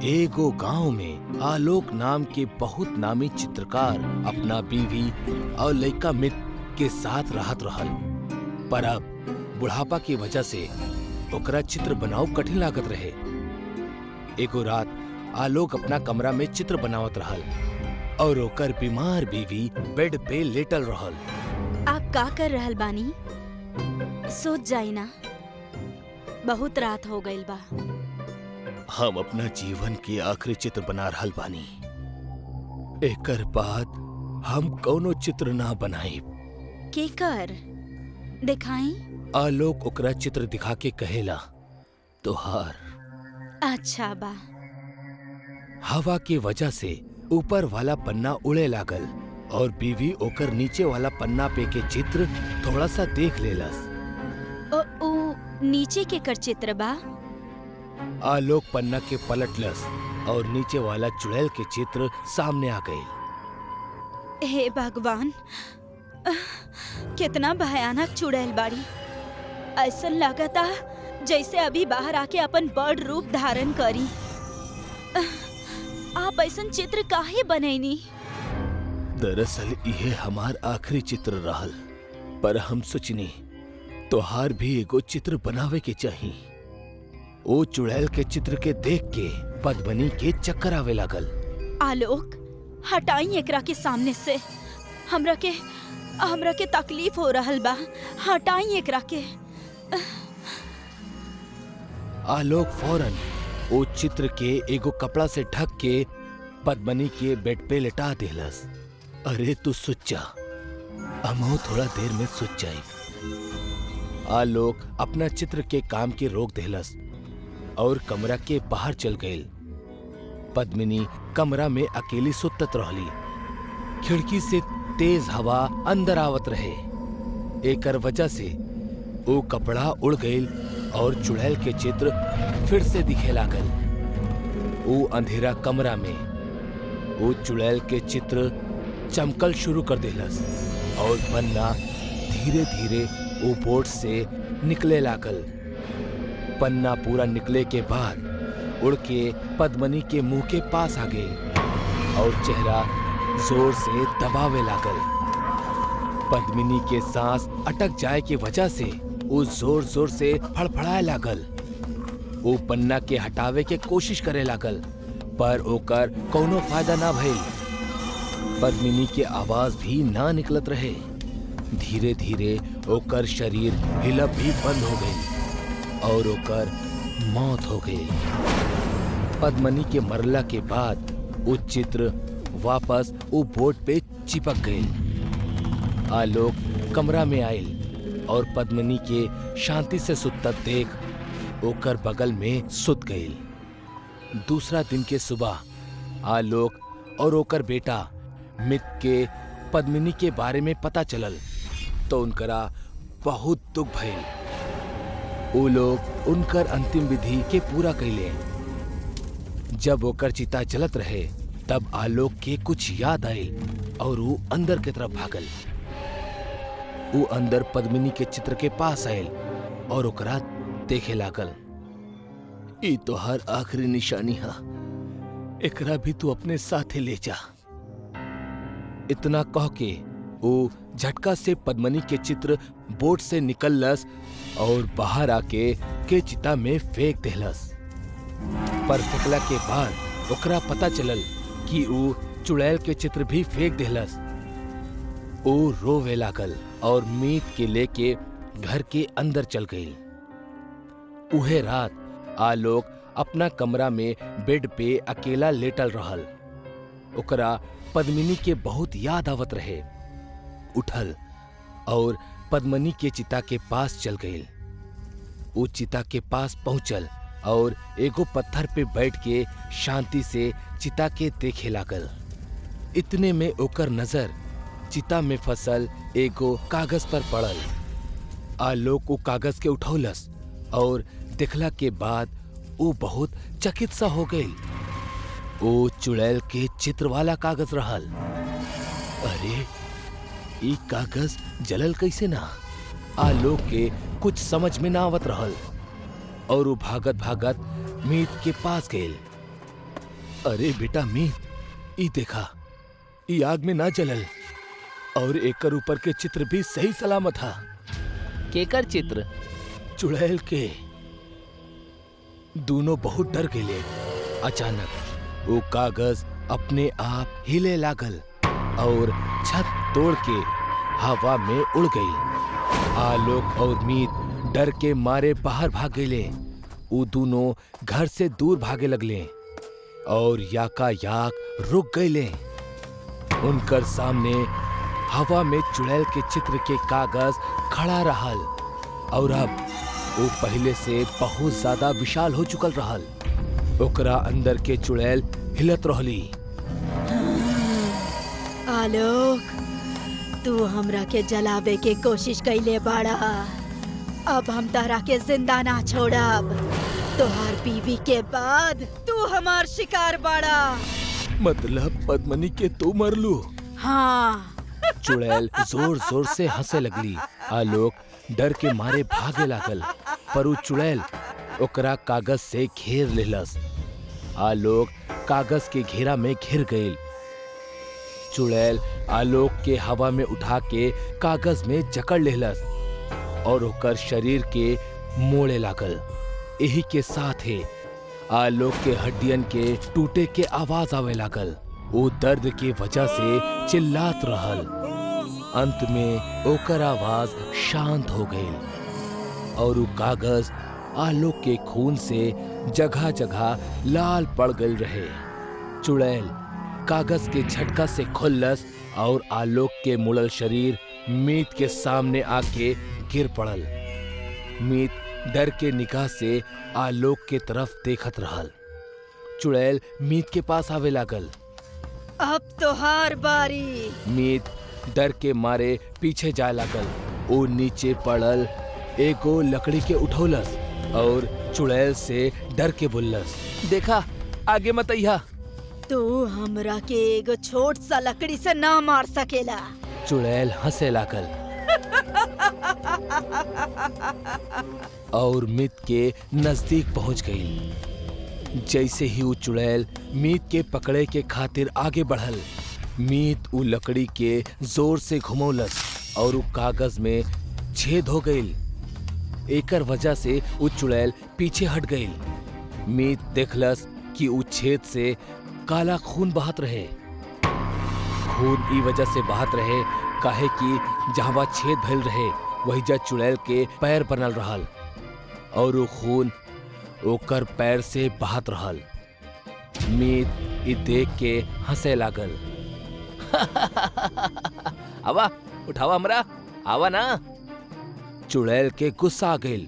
एगो गांव में आलोक नाम के बहुत नामी चित्रकार अपना बीवी और लड़का मित्र के साथ रहत रहल। पर अब बुढ़ापा की वजह से ओकरा चित्र बनाव कठिन लागत रहे। एगो रात आलोक अपना कमरा में चित्र बनावत रहल और ओकर बीमार बीवी बेड पे लेटल रहल। आप का कर रहल बानी? सोच जाई ना, बहुत रात हो गईल बा। हम अपना जीवन के आखिरी चित्र बना रहल बानी। एकर बाद हम कौनो चित्र ना बनाई। के कर दिखाई? आलोक ओकरा चित्र दिखा के कहेला, तोहार। अच्छा बा। हवा के वजह से ऊपर वाला पन्ना उड़े लागल और बीवी ओकर नीचे वाला पन्ना पे के चित्र थोड़ा सा देख लेलस। ओ नीचे के कर चित्र बा? आलोक पन्ना के पलटलस और नीचे वाला चुड़ैल के चित्र सामने आ गई। हे भगवान, कितना भयानक चुड़ैल बाड़ी। ऐसा लगता जैसे अभी बाहर आके अपन बड़ रूप धारण करी। आप ऐसा चित्र काहे बनैनी? दरअसल यह हमार आखिरी चित्र रहल, पर हम सोचनी तोहार भी एगो चित्र बनावे के चाहिए। ओ चुड़ैल के चित्र के देख के पद्मनी के चक्कर आवे लागल। आलोक, हटाई एकरा के सामने से। हमरा के तकलीफ हो रहल बा। हटाई एकरा के। आलोक फौरन ओ चित्र के एगो कपड़ा से ढक के पद्मनी के बेड पे लेटा देलस। अरे तू सुच जा, हमहू थोड़ा देर में सुच जाई। आलोक अपना चित्र के काम के रोक देलस और कमरा के बाहर चल गई। पद्मिनी कमरा में अकेली सुतत रहली। खिड़की से तेज हवा अंदर आवत रहे। एकर वजह से वो कपड़ा उड़ गई और चुड़ैल के चित्र फिर से दिखे लागल। वो अंधेरा कमरा में वो चुड़ैल के चित्र चमकल शुरू कर देलस और पन्ना धीरे धीरे वो बोर्ड से निकले लागल। पन्ना पूरा निकले के बाद उड़ के पद्मनी के मुंह के पास आ गई और चेहरा जोर से दबावे लागल। पद्मिनी के सांस अटक जाए के वजह से वो जोर जोर से फड़फड़ाए लागल। वो पन्ना के हटावे के कोशिश करे लागल, पर ओकर कोनो फायदा ना भइल। पद्मिनी के आवाज भी ना निकलत रहे। धीरे धीरे ओकर शरीर हिलब भी बंद हो गई और ओकर मौत हो गई। पद्मनी के मरला के बाद वो चित्र वापस वो बोर्ड पे चिपक गई। आलोक कमरा में आयल और पद्मनी के शांति से सुतत देख ओकर बगल में सुत गई। दूसरा दिन के सुबह आलोक और ओकर बेटा मित्र के पद्मिनी के बारे में पता चलल तो उनकरा बहुत दुख भइल। वो लोग उनकर अंतिम विधि के पूरा कैले। जब ओकर चिता जलत रहे तब आलोक के कुछ याद आयल और वो अंदर की तरफ भागल। वो अंदर पद्मिनी के चित्र के पास आयल और ओकरा देखे लागल। ई तो हर आखिरी निशानी है, एकरा भी तू अपने साथे ले जा। इतना कह के वो झटका से पद्मनी के चित्र बोर्ड से निकललस और बाहर आके के चिता में फेंक देलस। पर फेंकला के बाद ओकरा पता चलल कि वो चुड़ैल के चित्र भी फेंक देलस। वो रोवे लागल और मीत के लेके घर के अंदर चल गई। उहे रात आलोक अपना कमरा में बेड पे अकेला लेटल रहल। ओकरा पद्मिनी के बहुत याद आवत रहे। उठल और पद्मनी के चिता के पास चल गई। वो चिता के पास पहुंचल और एगो पत्थर पे बैठ के शांति से चिता के देखे लागल। इतने में ओकर नजर चिता में फसल एगो कागज पर पड़ल। आलोक वो कागज के उठौलस और देखला के बाद वो बहुत चकित सा हो गई। वो चुड़ैल के चित्र वाला कागज रहल। अरे ई कागज जलल कैसे ना? आलोक के कुछ समझ में ना आवत रहल और वो भागत भागत मीत के पास गए। अरे बेटा मीत, ई देखा, ई आग में ना जलल और एकर ऊपर के चित्र भी सही सलामत था। केकर चित्र? चुड़ैल के। दोनों बहुत डर गए। अचानक वो कागज अपने आप हिले लागल और छत तोड़ के हवा में उड़ गई। आलोक और मीत डर के मारे बाहर भाग गए। वो दोनों घर से दूर भागे लगले और याकायाक रुक गए। उनकर सामने हवा में चुड़ैल के चित्र के कागज खड़ा रहल और अब वो पहले से बहुत ज्यादा विशाल हो चुकल रहल। ओकरा अंदर के चुड़ैल हिलत रहली। आलोक, तू हमरा के जलावे के कोशिश कैले बाड़ा। अब हम तारा के जिंदा ना छोड़ब। तोहार बीवी के बाद तू हमार शिकार बाड़ा। मतलब पद्मनी के तू मरलू? हाँ। चुड़ैल जोर जोर से हंसे लगली। आलोक डर के मारे भागे लागल, पर वो चुड़ैल ओकरा कागज से घेर लेलस। आलोक कागज के घेरा में घिर गईल। चुड़ैल आलोक के हवा में उठा के कागज में जकड़ लेलस और ओकर शरीर के मोड़े लागल। यही के साथ ही आलोक के हड्डियन के टूटे के आवाज आवे लागल। वो दर्द की वजह से चिल्लात रहल। अंत में ओकर आवाज शांत हो गई और वो कागज आलोक के खून से जगह जगह लाल पड़ गई रहे। चुड़ैल कागज के झटका से खुल्लस और आलोक के मुड़ल शरीर मीत के सामने आके गिर पड़ल। मीत डर के निगाह से आलोक के तरफ देखत रहल। चुड़ैल मीत के पास आवे लागल। अब तोहार बारी। मीत डर के मारे पीछे जाए लागल। वो नीचे पड़ल एगो लकड़ी के उठौलस और चुड़ैल से डर के बोलस, देखा आगे मत अइहा। तू हमरा के एगो छोट सा लकड़ी से ना मार सकेला। चुड़ैल हंसे लागल और मीत के नजदीक पहुंच गई। जैसे ही वो चुड़ैल मीत के पकड़े के खातिर आगे बढ़ल, मीत उ लकड़ी के जोर से घुमौलस और उ कागज में छेद हो गई। एकर वजह से उ चुड़ैल पीछे हट गई। मीत देखलस कि उ छेद से काला खून बहत रहे। खून ई वजह से बहत रहे काहे कि जहां छेद भइल रहे वही जा चुड़ैल के पैर बनल रहल और वो खून ओकर पैर से बहत रहल। मीत ई देख के हंसे लागल। आवा उठावा हमरा, आवा ना। चुड़ैल के गुस्सा आ गइल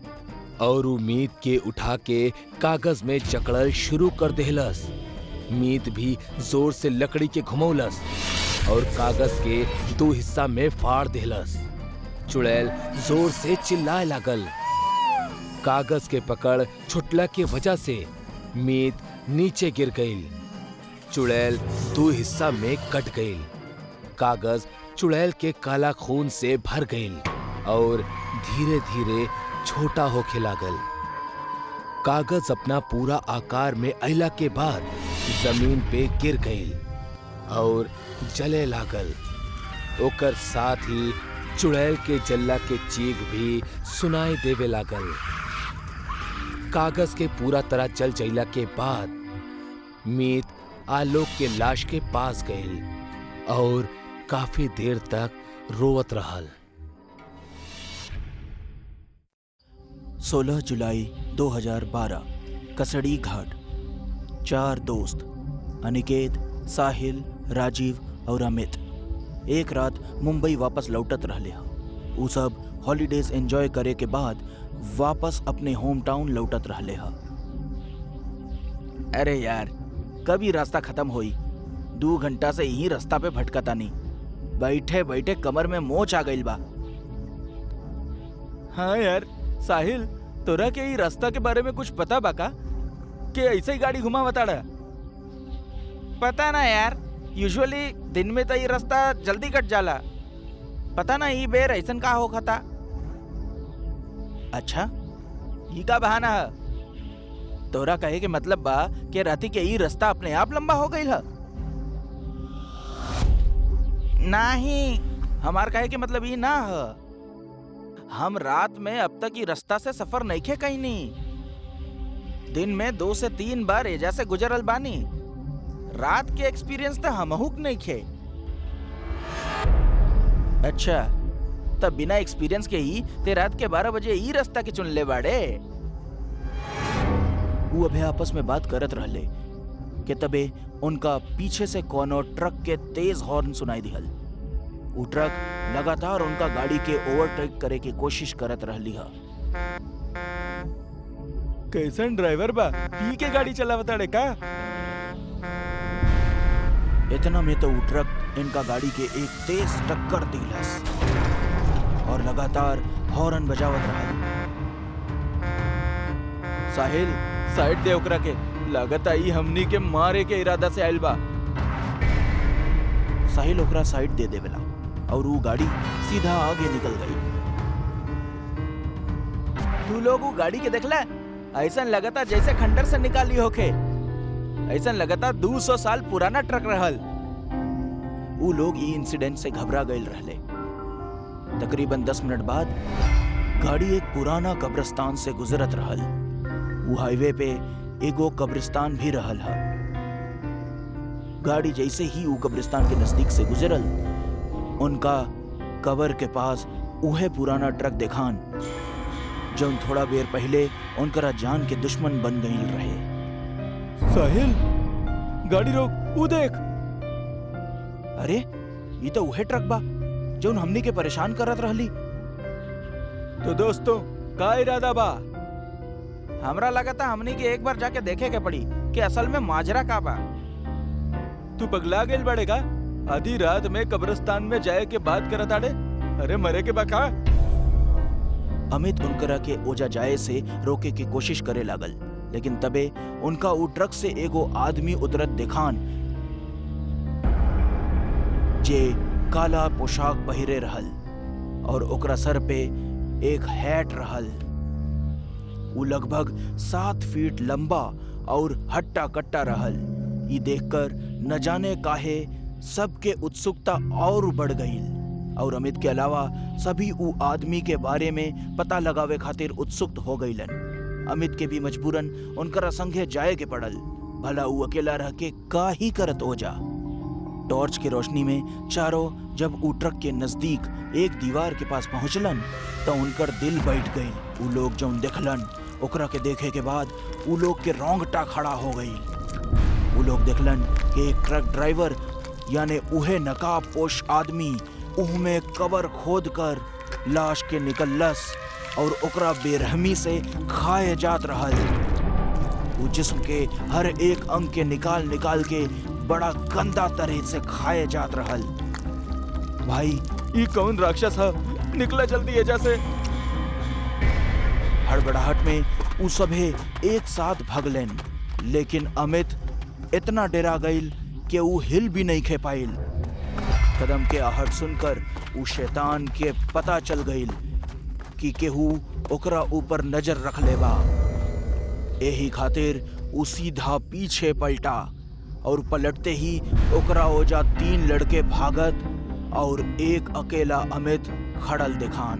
और वो मीत के उठा के कागज में जकड़ल शुरू कर देहलस। मीत भी जोर से लकड़ी के घुमौलस और कागज के दो हिस्सा में फाड़ देहलस। चुड़ैल जोर से चिल्लाए लागल। कागज के पकड़ छुटला के वजह से मीत नीचे गिर गई। चुड़ैल दो हिस्सा में कट गई। कागज चुड़ैल के काला खून से भर गई और धीरे धीरे छोटा होके लागल। कागज अपना पूरा आकार में अइला के बाद जमीन पे गिर गई और जले लागल। ओकर साथ ही चुड़ैल के जल्ला के चीख भी सुनाई देवे लागल। कागज के पूरा तरह जल जइला के बाद मीत आलोक के लाश के पास गई और काफी देर तक रोवत रहल। 16 जुलाई 2012 कसड़ी घाट। 4 दोस्त अनिकेत, साहिल, राजीव और अमित एक रात मुंबई वापस लौटत रहले। उ सब हॉलीडेज एंजॉय करे के बाद वापस अपने होम टाउन लौटत रहले। अरे यार, कभी रास्ता खत्म होई। 2 घंटा से यही रास्ता पे भटकता नहीं। बैठे बैठे कमर में मोच आ गइल बा। हाँ यार साहिल, तोरा के ई रास्ता के बारे में कुछ पता बा का? कि ऐसे ही गाड़ी घुमावताड़ा? पता ना यार, यूजुअली दिन में तो ये रास्ता जल्दी कट जाला। पता ना ई बेर ऐसन का होखता। अच्छा, ई का बहाना है? तोरा कहे के मतलब बा कि राती के ई रास्ता अपने आप लंबा हो गई है? नहीं, हमार कहे के मतलब ई ना है। हम रात में अब तक ई रास्ता से सफर नहीं खे कहीं नहीं। दिन में 2 से 3 बार एजा से गुजरल बानी। रात के एक्सपीरियंस तो हमहू नहीं खे। अच्छा, तब बिना एक्सपीरियंस के ही ते रात के 12 बजे ई रास्ता के चुन ले बाड़े। वो अभे आपस में बात करत रहले कि तबे उनका पीछे से कोनो ट्रक के तेज हॉर्न सुनाई दिहल। वो ट्रक लगातार उनका गाड़ी के ओवरटेक करे की कोशिश करत रहली हा। कैसन ड्राइवर बा, पी के गाड़ी चलावता रे का? इतना में तो वो ट्रक इनका गाड़ी के एक तेज टक्कर दिलस और लगातार हॉर्न बजावत रहल। साहिल, साइड दे ओकरा के, लागत आई हमनी के मारे के इरादा से आइल बा। साहिल ओकरा साइड दे देवेला और वो गाड़ी सीधा आगे निकल गई। तू लोग वो गाड़ी के देखला? ऐसा लगता जैसे खंडर से निकाली होके। ऐसा लगता 200 साल पुराना ट्रक रहल। वो लोग ई इंसिडेंट से घबरा गए रहले। तकरीबन 10 मिनट बाद गाड़ी एक पुराना कब्रिस्तान से गुजरत रहल। वो हाईवे पे एगो कब्रिस्तान भी रहल हा। गाड़ी जैसे ही वो कब्रिस्तान के नजदीक से गुजरल, उनका कबर के पास उहे पुराना ट्रक देखान जो थोड़ा देर पहले उनकरा जान के दुश्मन बन गई रहे। साहिल, गाड़ी रोक, वो देख। अरे, ये तो उहे ट्रक बा जो हमनी के परेशान करत रहली। तो दोस्तों, का इरादा बा? हमरा लगा था हमनी के एक बार जाके देखे के पड़ी कि असल में माजरा का बा। तू पगला गेल बड़ेगा? आधी रात में कब्रिस्तान में जाए के बात करत आड़े? अरे मरे के बका? अमित उनकरा के ओजा जाए से रोके की कोशिश करे लागल, लेकिन तबे उनका वो ट्रक से एगो आदमी उतरत देखान जे काला पोशाक पहिरे रहल और ओकरा सर पे एक हैट रहल। वो लगभग 7 फीट लंबा और हट्टा कट्टा रहल। ये देखकर न जाने काहे सबके उत्सुकता और बढ़ गई और अमित के अलावा सभी उ आदमी के बारे में पता लगावे खातिर उत्सुक हो गईलन। अमित के भी मजबूरन उनकरा संगे जाए के पड़ल। भला उ अकेला रह के का ही करत हो जा। टॉर्च की रोशनी में चारों जब उ ट्रक के नजदीक एक दीवार के पास पहुंचलन तो उनकर दिल बैठ गई। उ लोग जो देखलन ओकरा के देखे के बाद उ लोग के रोंगटा खड़ा हो गई। उ लोग देखलन कि एक ट्रक ड्राइवर यानी उहे नकाब पोश आदमी उहमे कबर खोद कर लाश के निकलस और ओकरा बेरहमी से खाए जात रहल। वो जिस्म के हर एक अंग के निकाल के बड़ा गंदा तरह से खाए जात रहल। भाई, ये कौन राक्षस है? निकला जल्दी एजा से। हड़बड़ाहट में उ सभे एक साथ भगलन, लेकिन अमित इतना डरा गईल कि वो हिल भी नहीं खे पाइल। कदम के आहट सुनकर उ शैतान के पता चल गईल कि केहू ओकरा ऊपर नजर रख लेबा। यही खातिर उ सीधा पीछे पलटा और पलटते ही ओकरा ओजा 3 लड़के भागत और एक अकेला अमित खड़ल दिखान।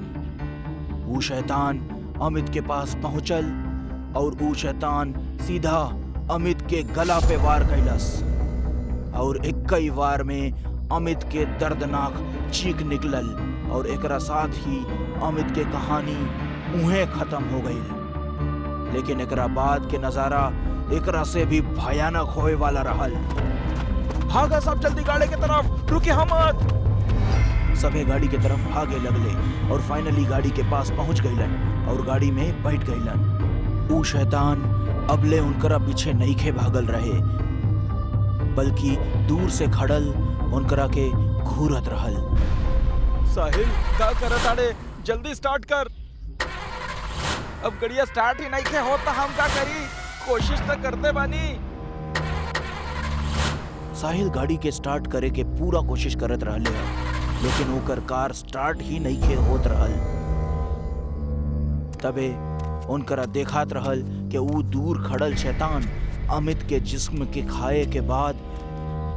वो शैतान अमित के पास पहुंचल और वो शैतान सीधा अमित के गला पे वार कैलस और 21 वार में अमित के दर्दनाक चीख निकलल और एकरा साथ ही अमित के कहानी उहे खत्म हो गई। लेकिन एकरा बाद के नजारा एकरा से भी भयानक होए वाला रहल। भागा सब जल्दी गाड़ी की तरफ, रुके हम मत। सभे गाड़ी की तरफ भागे लगले और फाइनली गाड़ी के पास पहुंच गईलन और गाड़ी में बैठ गईलन। ऊ शैतान अबले उनकरा पीछे नहीं खे भागल रहे, बल्कि दूर से खड़ल उनकरा के घूरत रहल। साहिल, का करत आड़े? जल्दी स्टार्ट कर। अब गड़िया स्टार्ट ही नहीं खे होता, हम का करी? कोशिश तो करते बानी। साहिल गाड़ी के स्टार्ट करे के पूरा कोशिश करत रहले, लेकिन ओकर कार स्टार्ट ही नहीं खे होत रहल। तबे उनकरा देखात रहल कि वो दूर खड़ल शैतान अमित के जिस्म के खाए के बाद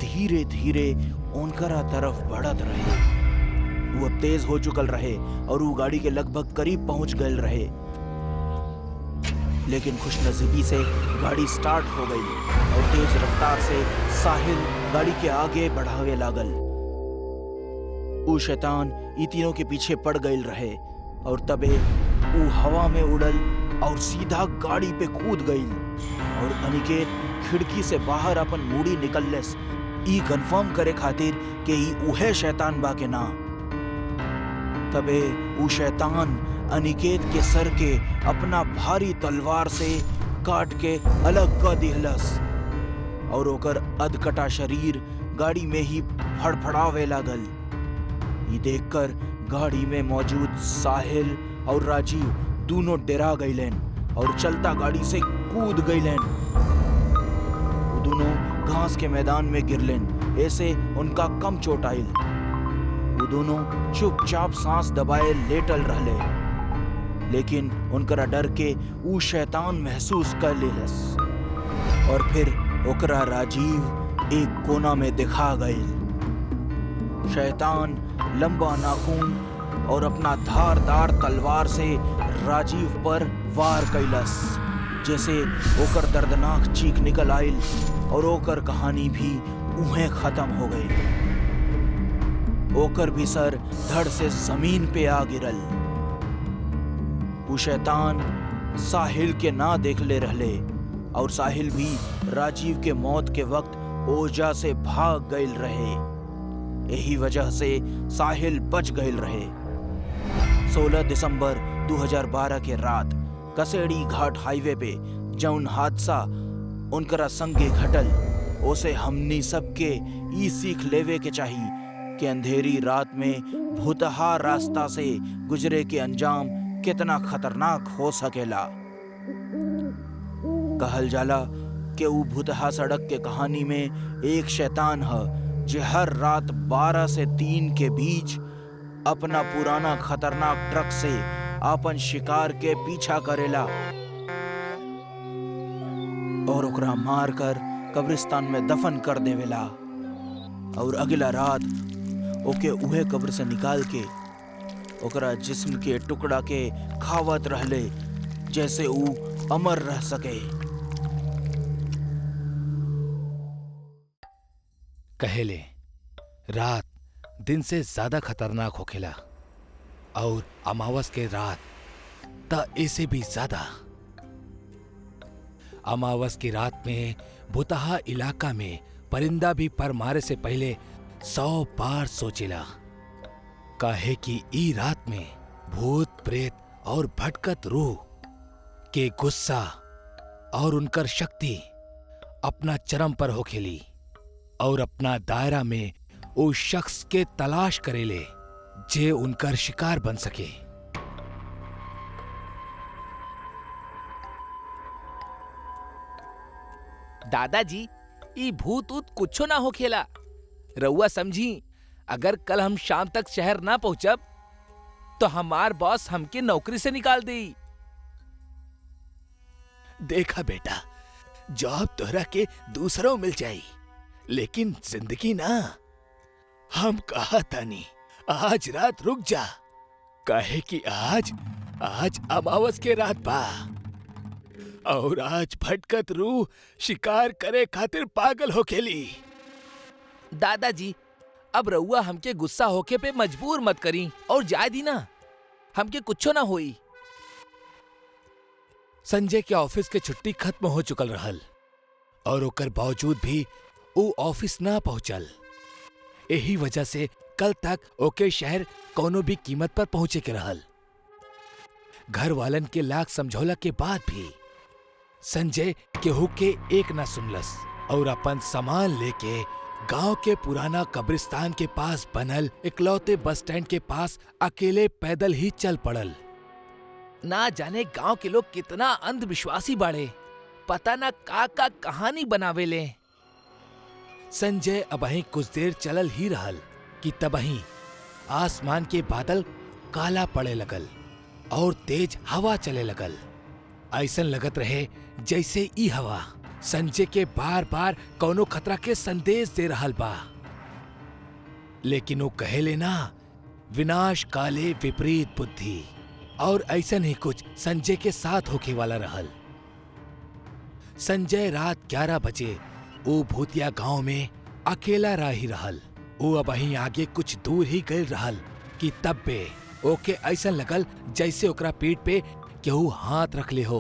धीरे धीरे उनकरा तरफ बढ़त रहे। वो अब तेज हो चुकल रहे और वो गाड़ी के लगभग करीब पहुंच गए रहे। लेकिन खुशनसीबी से गाड़ी स्टार्ट हो गई और तेज रफ्तार से साहिल गाड़ी के आगे बढ़ावे लागल। वो शैतान ई तीनों के पीछे पड़ गई रहे और तबे वो हवा में उड़ल और सीधा गाड़ी पे कूद गई और अनिकेत खिड़की से बाहर अपन मूड़ी निकललेस ई कंफर्म करे खातिर कि ई उहे शैतान बा के ना। तबे वो शैतान अनिकेत के सर के अपना भारी तलवार से काट के अलग कर दिहलस और ओकर अधकटा शरीर गाड़ी में ही फड़फड़ावे लागल। ये देखकर गाड़ी में मौजूद साहिल और राजीव दोनों डरा गईलेन और चलता गाड़ी से कूद गईलेन। वो दोनों घास के मैदान में गिरलेन, ऐसे उनका कम चोट आइल। वो दोनों चुपचाप सांस दबाए लेटल रहले, लेकिन उनकरा डर के वो शैतान महसूस कर लेलस और फिर ओकरा राजीव एक कोना में दिखा गई। शैतान लंबा नाखून और अपना धारदार तलवार से राजीव पर वार कैलस, जैसे ओकर दर्दनाक चीख निकल आइल और ओकर कहानी भी उहें खत्म हो गई। ओकर भी सर धड़ से जमीन पे आ गिरल। वो शैतान साहिल के ना देखले रहले और साहिल भी राजीव के मौत के वक्त ओजा से भाग गईल रहे। यही वजह से साहिल बच गईल रहे। 16 दिसंबर 2012 के रात कसेड़ी घाट हाईवे पे जौन हादसा उनकरा संगे घटल, ओसे हमनी सबके ई सीख लेवे के चाहिए कि अंधेरी रात में भुतहा रास्ता से गुजरे के अंजाम कितना खतरनाक हो सकेला। कहल जाला कि वो भुतहा सड़क के कहानी में एक शैतान है जो हर रात 12 से 3 के बीच अपना पुराना खतरनाक ट्रक से अपन शिकार के पीछा करेला और ओकरा मार कर कब्रिस्तान में दफन कर देवेला और अगला रात ओके उहे कब्र से निकाल के ओकरा जिस्म के टुकड़ा के खावत रहले, जैसे ऊ अमर रह सके। कहेले रात दिन से ज्यादा खतरनाक होखेला और अमावस के रात त ऐसे भी ज्यादा। अमावस की रात में भुतहा इलाका में परिंदा भी पर मारे से पहले 100 बार सोचेला, काहे कि ई रात में भूत प्रेत और भटकत रूह के गुस्सा और उनकर शक्ति अपना चरम पर होखेली और अपना दायरा में उस शख्स के तलाश करेले जे उनकर शिकार बन सके। दादाजी ई भूत ऊत कुछो ना होखेला। रउआ समझी, अगर कल हम शाम तक शहर ना पहुंचब तो हमार बॉस हमके नौकरी से निकाल देई। देखा बेटा, जॉब तोहरा के दूसरों मिल जाई, लेकिन जिंदगी ना। हम कहा तानी आज रात रुक जा, काहे कि आज अमावस के रात बा और आज भटकत रूह शिकार करे खातिर पागल होखेली। दादाजी, अब रउआ हमके गुस्सा होके पे मजबूर मत करी और जाए दी ना, हमके कुछो ना होई। संजय के ऑफिस के छुट्टी खत्म हो चुकल रहल और ओकर बावजूद भी वो ऑफिस ना पहुंचल। यही वजह से कल तक ओके शहर कोनो भी कीमत पर पहुंचे के रहल। घर वालन के लाख समझौला के बाद भी संजय केहू के एक ना सुनलस और अपन सामान लेके गांव के पुराना कब्रिस्तान के पास बनल इकलौते बस स्टैंड के पास अकेले पैदल ही चल पड़ल। ना जाने गांव के लोग कितना अंधविश्वासी बाड़े, पता ना का कहानी बनावेले। संजय अबहीं कुछ देर चलल ही रहल कि तबहीं आसमान के बादल काला पड़े लगल और तेज हवा चले लगल। ऐसन लगत रहे जैसे ई हवा संजय के बार बार कौनो खतरा के संदेश दे रहल बा। लेकिन वो कहेले ना, विनाश काले विपरीत बुद्धि, और ऐसन ही कुछ संजय के साथ होके वाला रहल। संजय रात 11 बजे वो भूतिया गांव में अकेला रही रहल। वो अब वहीं आगे कुछ दूर ही गए रहल कि तब पे ओके ऐसन लगल जैसे ओकरा पीठ पे केहू हाथ रख ले हो।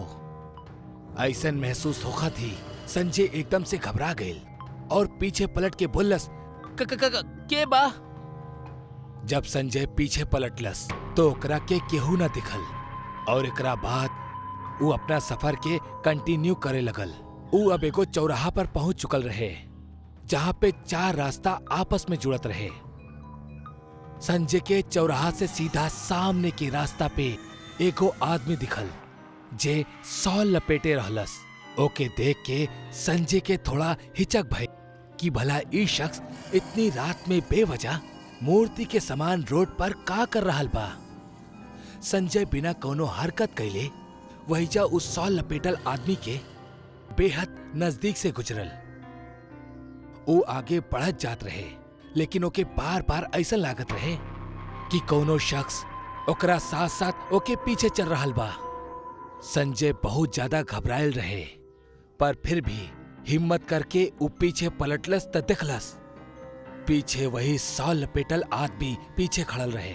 ऐसन महसूस होखा थी। संजय एकदम से घबरा गए और पीछे पलट के बोलस, के बा? जब संजय पीछे पलटलस तो ओकरा के केहू न दिखल और एकरा बाद वो अपना सफर के कंटिन्यू करे लगल। वो अब एगो चौराहा पर पहुंच चुकल रहे जहां पे 4 रास्ता आपस में जुड़त रहे। संजय के चौराहा से सीधा सामने के रास्ता पे एगो आदमी दिखल जे सॉल लपेटे रहलस। ओके देख के संजय के थोड़ा हिचक भय कि भला ई शख्स इतनी रात में बेवजह मूर्ति के समान रोड पर का कर रहल बा। संजय बिना कोनो हरकत कैले वहीजा उस सॉल लपेटल आदमी के बेहद नजदीक से गुजरल। वो आगे बढ़त जात रहे, लेकिन ओके बार बार ऐसा लागत रहे कि कोनो शख्स ओकरा साथ साथ ओके पीछे चल रहल बा। संजय बहुत ज्यादा घबरायल रहे, पर फिर भी हिम्मत करके वो पीछे पलटलस त देखलस पीछे वही सॉल लपेटल आदमी पीछे खड़ल रहे।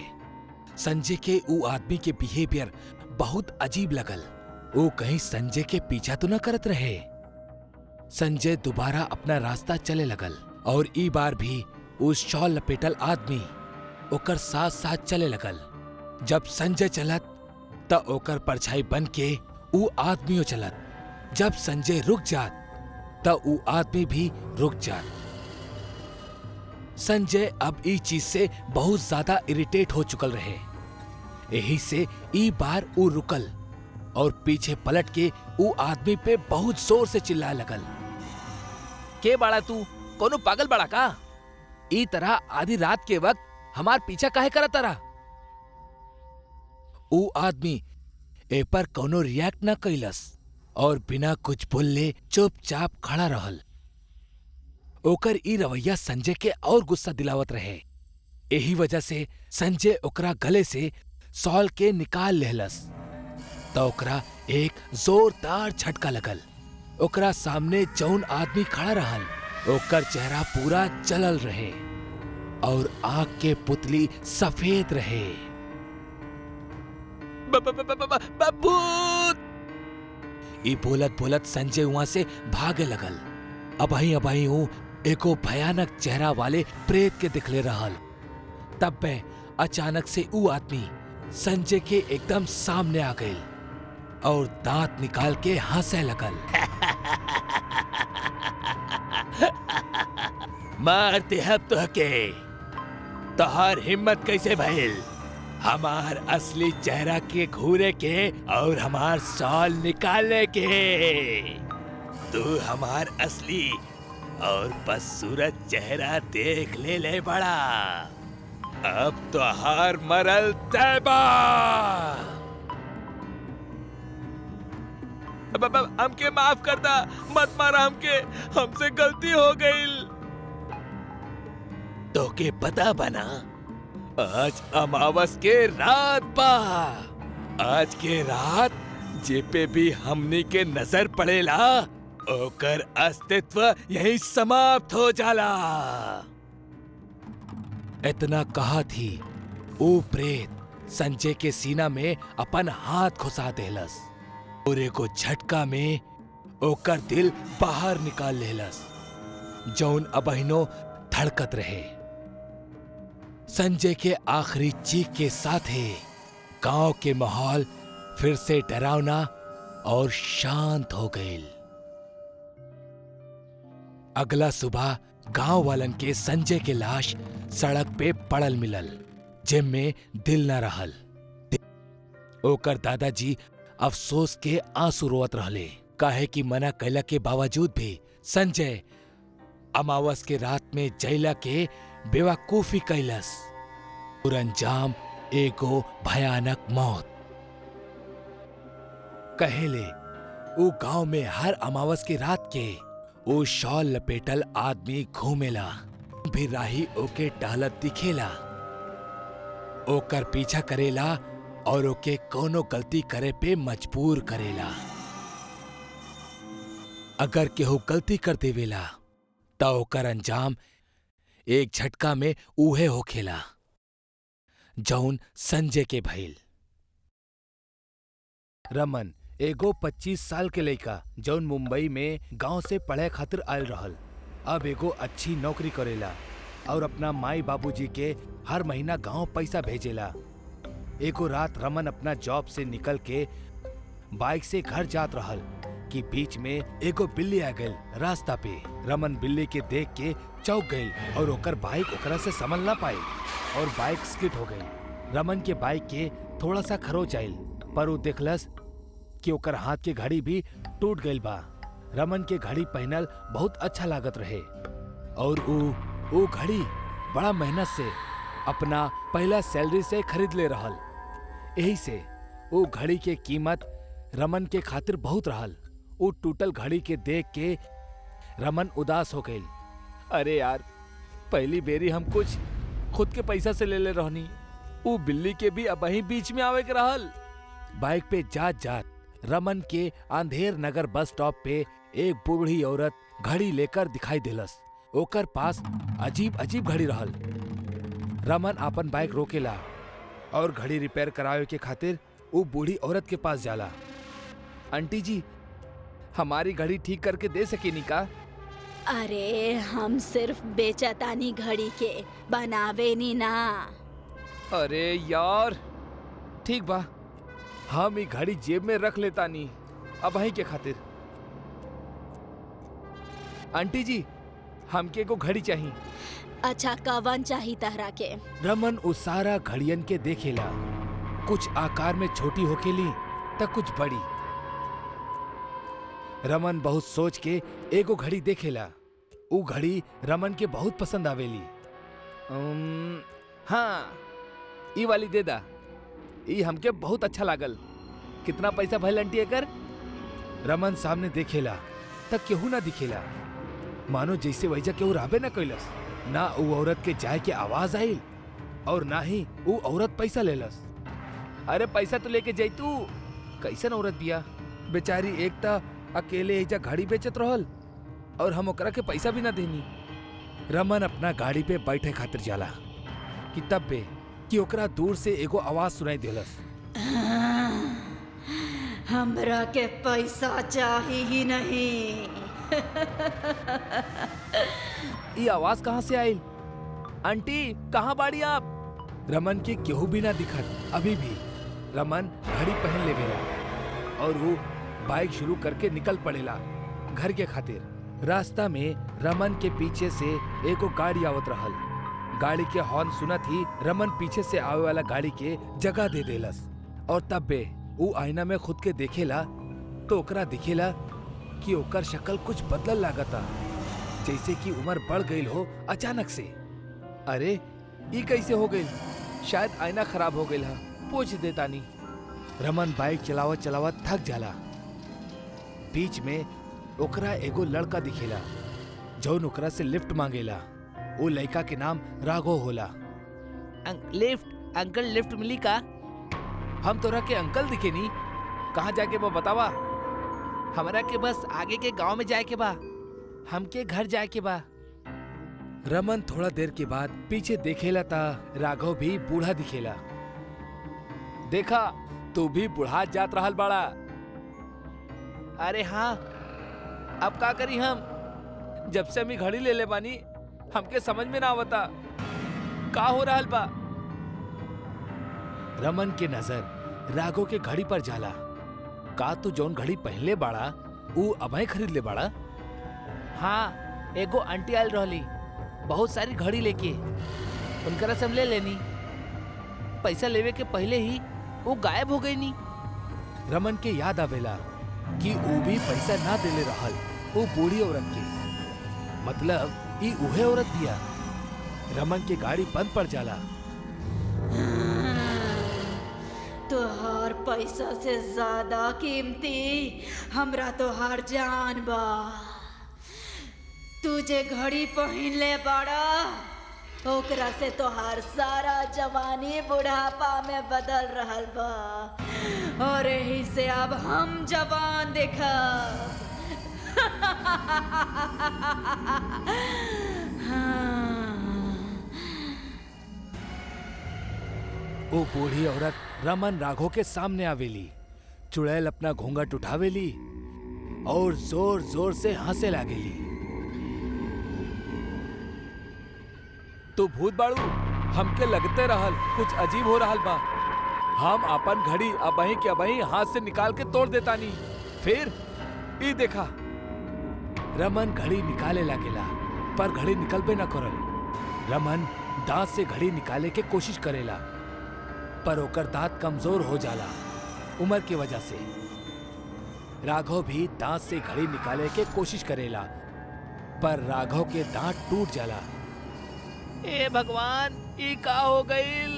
संजय के वो आदमी के बिहेवियर बहुत अजीब लगल। वो कहीं संजय के पीछा तो न करत रहे। संजय दोबारा अपना रास्ता चले लगल और ई बार भी उस शॉल लपेटल आदमी ओकर साथ साथ चले लगल। जब संजय चलत त ओकर परछाई बन के ऊ आदमियों चलत। जब संजय रुक जात त ऊ आदमी भी रुक जात। संजय अब ई चीज से बहुत ज्यादा इरिटेट हो चुकल रहे। यही से ई बार ऊ रुकल और पीछे पलट के ऊ आदमी पे बहुत जोर से चिल्लाए लगल, के बाड़ा तू? कोनो पागल बाड़ा का? ई तरह आधी रात के वक्त हमार पीछा काहे करत तारा? ऊ आदमी ए पर कोनो रिएक्ट न कैलस और बिना कुछ बोलले चुपचाप खड़ा रहल। ओकर ई रवैया संजय के और गुस्सा दिलावत रहे। यही वजह से संजय ओकरा गले से सॉल के निकाल लेहलस तो ओकरा एक जोरदार झटका लगल। ओकरा सामने जौन आदमी खड़ा रहल ओकर चेहरा पूरा जलल रहे और आंख के पुतली सफेद रहे। भूत! ई बोलत बोलत संजय वहां से भागे लगल। अबही हूँ एको भयानक चेहरा वाले प्रेत के दिखले रहल। तब में अचानक से ऊ आदमी संजय के एकदम सामने आ गई और दांत निकाल के हंसे लगल। मारते हब तो के तोहार हिम्मत कैसे भइल हमार असली चेहरा के घूरे के और हमार सॉल निकालने के? तू हमार असली और बदसूरत चेहरा देख ले बड़ा। अब तो हार मरल तैबा। हमके माफ कर दा, मत मारा हमके, हमसे गलती हो गई। तो के पता बना आज अमावस के रात बा। आज के रात जे पे भी हमनी के नजर पड़ेला ओकर अस्तित्व यही समाप्त हो जाला। इतना कहा थी वो प्रेत संजय के सीना में अपन हाथ घुसा देलस और एगो झटका में ओकर दिल बाहर निकाल लेलस जौन अबहिनो धड़कत रहे। संजय के आखिरी चीख के साथ ही गांव के माहौल फिर से डरावना और शांत हो गई। अगला सुबह गांव वालन के संजय के लाश सड़क पे पड़ल मिलल जिनमें दिल न रहल। ओकर दादाजी अफसोस के आंसू रोवत रहले काहे कि मना कैला के बावजूद भी संजय अमावस के रात में जैला के बेवकूफी कैलस और अंजाम एगो भयानक मौत। कहेले वो गांव में हर अमावस की रात के वो शॉल लपेटल आदमी घूमेला, भी राही ओके टहलत दिखेला, ओकर पीछा करेला और ओके कोनो गलती करे पे मजबूर करेला। अगर केहू गलती कर देवेला त ओकर अंजाम एक झटका में उहे होखेला जौन संजय के भइल। रमन एगो 25 साल के लइका जौन मुंबई में गांव से पढ़े खातिर आयल रहल, अब एगो अच्छी नौकरी करेला और अपना माई बाबूजी के हर महीना गांव पैसा भेजेला। एगो रात रमन अपना जॉब से निकल के बाइक से घर जात रहल कि बीच में एगो बिल्ली आ गइल रास्ता पे। रमन बिल्ली के देख के चौंक गइल और ओकर बाइक ओकरा से संभल ना पाई और बाइक स्किड हो गई। रमन के बाइक के थोड़ा सा खरोच आइल, पर वो देखलस कि ओकर हाथ के घड़ी भी टूट गइल बा। रमन के घड़ी पहनल बहुत अच्छा लागत रहे और वो घड़ी बड़ा मेहनत से अपना पहला सैलरी से खरीद ले रहल। यही से वो घड़ी के कीमत रमन के खातिर बहुत रहल। वो टूटल घड़ी के देख के रमन उदास हो गई। अरे यार, पहली बेरी हम कुछ खुद के पैसा से ले रहनी, वो बिल्ली के भी अब वहीं बीच में आवे के रहल। बाइक पे जात जात रमन के अंधेर नगर बस स्टॉप पे एक बूढ़ी औरत घड़ी लेकर दिखाई दिलस। ओकर पास अजीब अजीब घड़ी रहल। रमन अपन बाइक रोकेला और घड़ी रिपेयर करावे के खातिर वो बूढ़ी औरत के पास जाला। आंटी जी, हमारी घड़ी ठीक करके दे सकेनी का? अरे हम सिर्फ बेचतानी घड़ी के, बनावे नी ना। अरे यार, ठीक बा, हम ये घड़ी जेब में रख लेता नी अब वहीं के खातिर। आंटी जी, हमके को घड़ी चाहिए। अच्छा, कवन चाही तहरा के? रमन उस सारा घड़ियन के देखेला, कुछ आकार में छोटी होकेली त कुछ बड़ी। रमन बहुत सोच के एगो घड़ी देखेला। ऊ घड़ी रमन के बहुत पसंद आवेली। हाँ, ई वाली दे दा, ई हमके बहुत अच्छा लागल। कितना पैसा भइल आंटी एकर? रमन सामने देखेला तक केहू ना दिखेला, मानो जैसे वैजा केहू राबे ना कैलस। ना ऊ औरत के जाए के आवाज आइल और ना ही ऊ औरत पैसा लेलस। अरे पैसा तो लेके जाई तू। कैसन औरत बिया बेचारी, एक ता अकेले एजा घड़ी बेचत रहल और हम ओकरा के पैसा भी ना देनी। रमन अपना गाड़ी पे बैठे खातिर जाला कि तब बे कि ओकरा दूर से एगो आवाज सुनाई देलस। हमरा के पैसा चाहिए ही नहीं। ये आवाज कहाँ से आइल? आंटी, कहाँ बाड़ी आप? रमन के केहू भी ना दिखत। अभी भी रमन घड़ी पहन लेवेला और वो बाइक शुरू करके निकल पड़ेला घर के खातिर। रास्ता में रमन के पीछे से एगो गाड़ी आवत रहल। गाड़ी के हॉर्न सुनत ही रमन पीछे से आवे वाला गाड़ी के जगह दे देलस और तब बे वो आईना में खुद के देखेला तो ओकरा दिखेला कि ओकर शक्ल कुछ बदलल लागता, जैसे कि उम्र बढ़ गई हो अचानक से। अरे ये कैसे हो गई? शायद आईना खराब हो गई है, पूछ देता नहीं। रमन बाइक चलावत चलावत थक जाला। बीच में ओकरा एगो लड़का दिखेला जौन ओकरा से लिफ्ट मांगेला। वो लड़का के नाम राघव होला। लिफ्ट अंकल, लिफ्ट मिली का? हम तोरा के अंकल दिखे नी। कहाँ जाके वो बतावा? हमरा के बस आगे के गांव में जाए के बा, हमके घर जाए के बा। रमन थोड़ा देर के बाद पीछे देखेला ता राघव भी बूढ़ा दिखेला। देखा, तू भी बुढ़ा जात रहल बड़ा। अरे हाँ, अब का करी हम? जब से हम घड़ी ले ले बानी हमके समझ में ना आवता का हो रहल बा। रमन के नजर राघव के घड़ी पर जाला। का तू जौन घड़ी पहनले बाड़ा ऊ अबे खरीद ले बाड़ा? हाँ, एगो आंटी आयल रहली बहुत सारी घड़ी लेके, उनकरा से हम ले लेनी। पैसा लेवे के पहले ही वो गायब हो गई नी। रमन के याद आवेला कि वो भी पैसा ना देले रहल वो बूढ़ी औरत के, मतलब ई उहे औरत दिया। रमन के गाड़ी बंद पड़ जाला। तोहार पैसा से ज्यादा कीमती हमरा तोहार जान बा। तू जे घड़ी पहन ले बाड़ा ओकरा से तोहार सारा जवानी बुढ़ापा में बदल रहल बा और यही से अब हम जवान दिखब। वो बूढ़ी औरत रमन राघव के सामने आवेली। चुड़ैल अपना घूंघट उठावेली और जोर जोर से हंसे लागेली। तू भूत बाड़ू, हमके लगते रहल कुछ अजीब हो रहल बा। हम अपन घड़ी अबही के अबही हाथ से निकाल के तोड़ देतानी। फिर ई देखा। रमन घड़ी निकाले लागेला पर घड़ी निकलबे न करल। रमन दांत से घड़ी निकाले के कोशिश करेला पर ओकर दांत कमजोर हो जाला उम्र के वजह से। राघव भी दांत से घड़ी निकाले के कोशिश करेला पर राघव के दांत टूट जाला। ए भगवान, ई का हो गईल?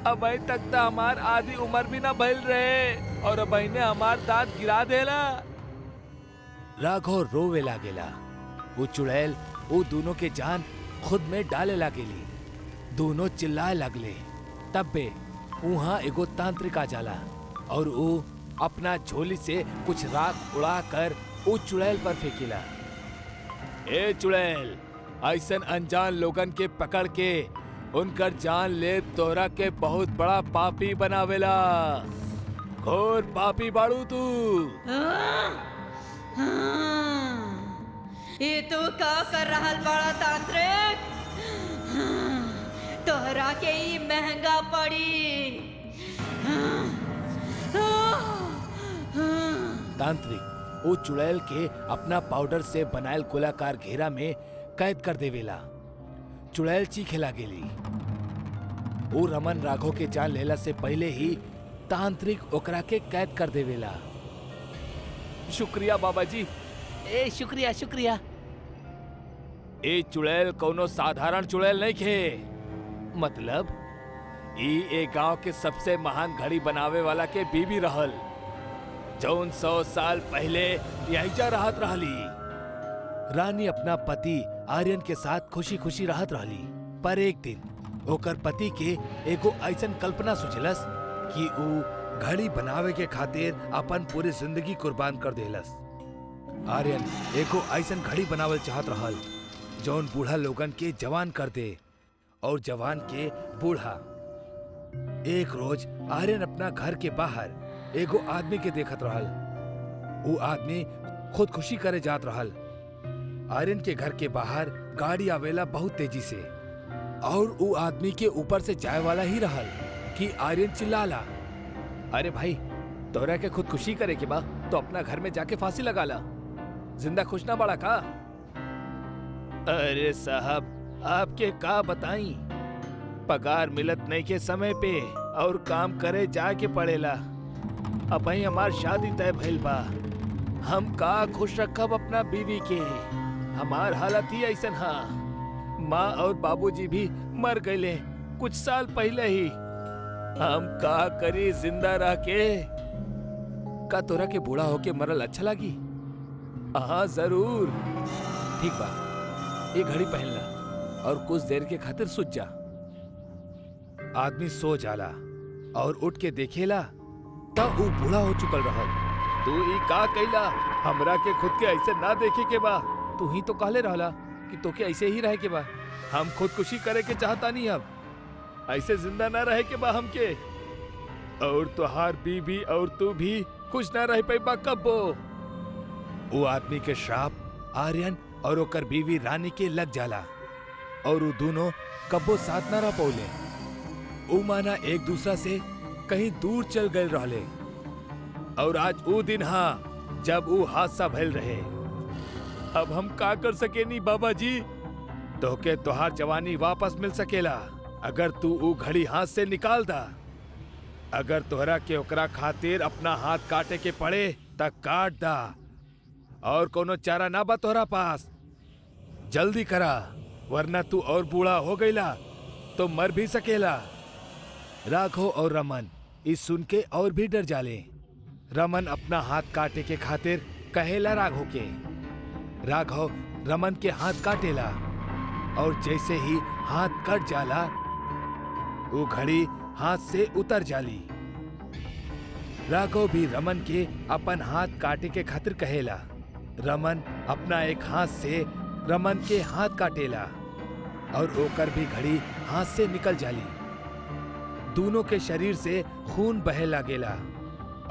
अबही तक तो हमार आधी उम्र भी ना भइल रहे और अबही ने हमार दांत गिरा देला। राघव रोवे लागेला। वो चुड़ैल वो दोनों के जान खुद में डाले लागेली। दोनों चिल्लाए लगले। तब बे वहां एगो तांत्रिक आ जाला और वो अपना झोली से कुछ राख उड़ा कर वो चुड़ैल पर फेंकेला। ए चुड़ैल, ऐसन अनजान लोगन के पकड़ के उनकर जान ले तोरा के बहुत बड़ा पापी बनावेला। घोर पापी बाड़ू तू। ये तू का कर रहल बड़ा तांत्रिक? तोहरा के ही महंगा पड़ी। तांत्रिक वो चुड़ैल के अपना पाउडर से बनायल गोलाकार घेरा में कैद कर देवेला। चुड़ैल चीखे लागेली। वो रमन राघव के जान लेला से पहले ही तांत्रिक ओकरा के कैद कर देवेला। शुक्रिया बाबा जी। ए शुक्रिया शुक्रिया। ए चुड़ैल कोनो साधारण चुड़ैल नहीं खे। मतलब ए गांव के सबसे महान घड़ी बनावे वाला के बीबी रहल जौन 100 साल पहले यहीजा रहत रहली। रानी अपना पति आर्यन के साथ खुशी खुशी रहत रहली पर एक दिन ओकर पति के एगो ऐसन कल्पना सुझलस कि ऊ घड़ी बनावे के खातिर अपन पूरी जिंदगी कुर्बान कर देलस। आर्यन एगो ऐसन घड़ी बनावल चाहत रहल जौन बूढ़ा लोगन के जवान कर दे और जवान के बूढ़ा। एक रोज आर्यन अपना घर के बाहर एगो आदमी के देखत रहल। वो आदमी खुदकुशी करे जात रहल। आर्यन के घर के बाहर गाड़ी आवेला बहुत तेजी से और वो आदमी के ऊपर से जाए वाला ही रहल कि आर्यन चिल्लाला, अरे भाई, तोरा के खुदकुशी करे के बा तो अपना घर में जाके फांसी लगा ला। जिंदा खुश ना बड़ा का? अरे साहब, आपके का बताई, पगार मिलत नहीं के समय पे और काम करे जाके पड़ेला। अब भाई हमार शादी तय भइल बा। हम का खुश रखब अपना बीवी के। हमार हालत ही ऐसन हा। माँ और बाबूजी भी मर गए कुछ साल पहले ही। हम का करी जिंदा रह के? का तोरा के बूढ़ा होके मरल अच्छा लगी? हाँ जरूर। ठीक बा, ये घड़ी पहन ला और कुछ देर के खातिर सुत जा। आदमी सो जाला और उठ के देखेला तब वो बूढ़ा हो चुकल रहल। तू ई का कइला? हमरा के खुद के ऐसे ना देखे के बा। तू ही तो कहले रहला कि तोके ऐसे ही रहे के बा। हम खुदकुशी करे के चाहता नहीं, अब ऐसे जिंदा ना रहे के बा हमके। और तुहार बीबी और तू भी खुश ना रह पाई बा कब्बो। वो आदमी के श्राप आर्यन और ओकर बीवी रानी के लग जाला और वो दोनों कब्बो साथ ना रह पौले। ऊ माना एक दूसरा से कहीं दूर चल गए रहले। और आज वो दिन हाँ जब वो हादसा भइल रहे। अब हम का कर सके नी बाबा जी? तोके तोहार जवानी वापस मिल सकेला अगर तू वो घड़ी हाथ से निकाल दा। अगर तोहरा के ओकरा खातिर अपना हाथ काटे के पड़े त काट दा। और कोनो चारा ना बा तोहरा पास? जल्दी करा, वरना तू और बूढ़ा हो गईला तो मर भी सकेला। राघव और रमन इस सुन के और भी डर जाले। रमन अपना हाथ काटे के खातिर कहेला राघव के। राघव रमन के हाथ काटेला और जैसे ही हाथ कट जाला वो घड़ी हाथ से उतर जाली। राघव भी रमन के अपन हाथ काटे के खातिर कहेला। रमन अपना एक हाथ से रमन के हाथ काटेला और ओकर भी घड़ी हाथ से निकल जाली। दोनों के शरीर से खून बहे लागेला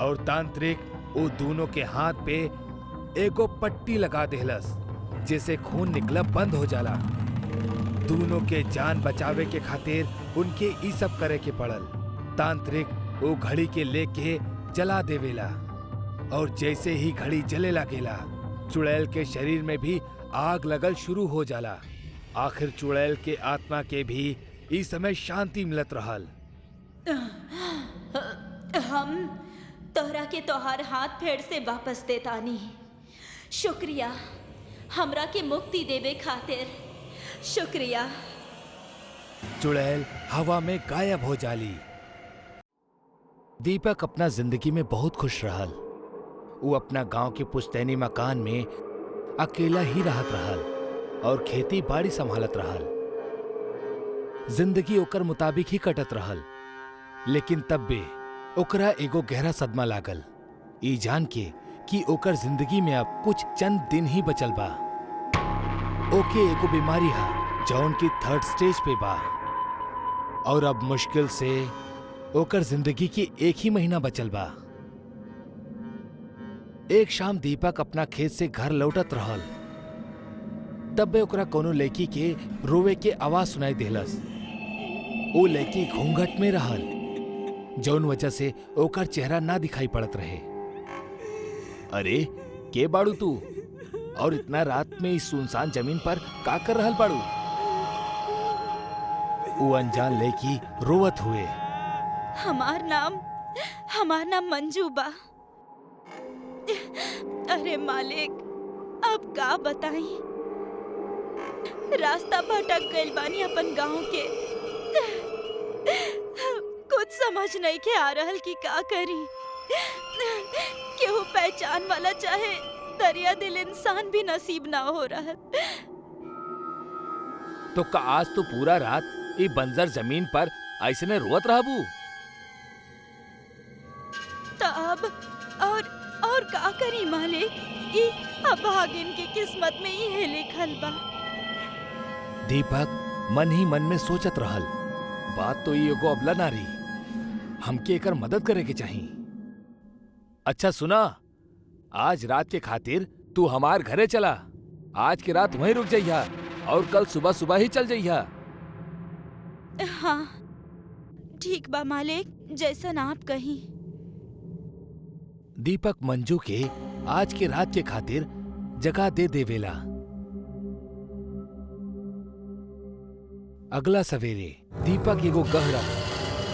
और तांत्रिक वो दोनों के हाथ पे एगो पट्टी लगा देहलस जिससे खून निकला बंद हो जाला। दोनों के जान बचावे के खातिर उनके ई सब करे के पड़ल। तांत्रिक वो घड़ी के लेके जला देवेला और जैसे ही घड़ी जले लागेला चुड़ैल के शरीर में भी आग लगल शुरू हो जाला। आखिर चुड़ैल के आत्मा के भी इस समय शांति मिलत रहल। हम तोहरा के तोहार हाथ फेर से वापस देतानी। शुक्रिया हमरा के मुक्ति देवे खातिर। शुक्रिया। चुड़ैल हवा में गायब हो जाली। दीपक अपना जिंदगी में बहुत खुश रहल। वो अपना गांव के पुश्तैनी मकान में अकेला ही रहत रहल और खेती बाड़ी संभालत रहल। जिंदगी ओकर मुताबिक ही कटत रहल। लेकिन तब भी ओकरा एगो गहरा सदमा लागल, ई जान के कि ओकर जिंदगी में अब कुछ चंद दिन ही बचल बा। ओके एगो बीमारी है जौन की 3rd स्टेज पे बा और अब मुश्किल से ओकर जिंदगी की 1 ही महीना बचल बा। एक शाम दीपक अपना खेत से घर लौटत रहल। तब बे ओकरा कोनो लड़की के रोवे के आवाज सुनाई देहलस। वो लड़की घूंघट में रहल जौन वजह से ओकर चेहरा ना दिखाई पड़त रहे। अरे के बाड़ू तू और इतना रात में इस सुनसान जमीन पर का कर रहल बाड़ू? वो अनजान लड़की रोवत हुए। हमार नाम मंजू बा। अरे मालिक अब का बताई, रास्ता भटक गइल बानी अपन गांव के। कुछ समझ नहीं के आ रहल कि का करी। केहू पहचान वाला चाहे दरिया दिल इंसान भी नसीब ना हो रहा। तो का आज तो पूरा रात ये बंजर जमीन पर ऐसे ने रोत रहबू? तब और का करी मालिक, ई अभागिन के किस्मत में ही है लिखल बा। दीपक मन ही मन में सोचत रहल, बात तो ये एगो अबला नारी, हमके एकर मदद करे के चाहिए। अच्छा सुना, आज रात के खातिर तू हमार घरे चला। आज की रात वहीं रुक जाइया और कल सुबह सुबह ही चल जाइया। हाँ ठीक बा मालिक, जैसन आप कहीं। दीपक मंजू के आज के रात के खातिर जगह दे देवेला। अगला सवेरे दीपक एगो गहरा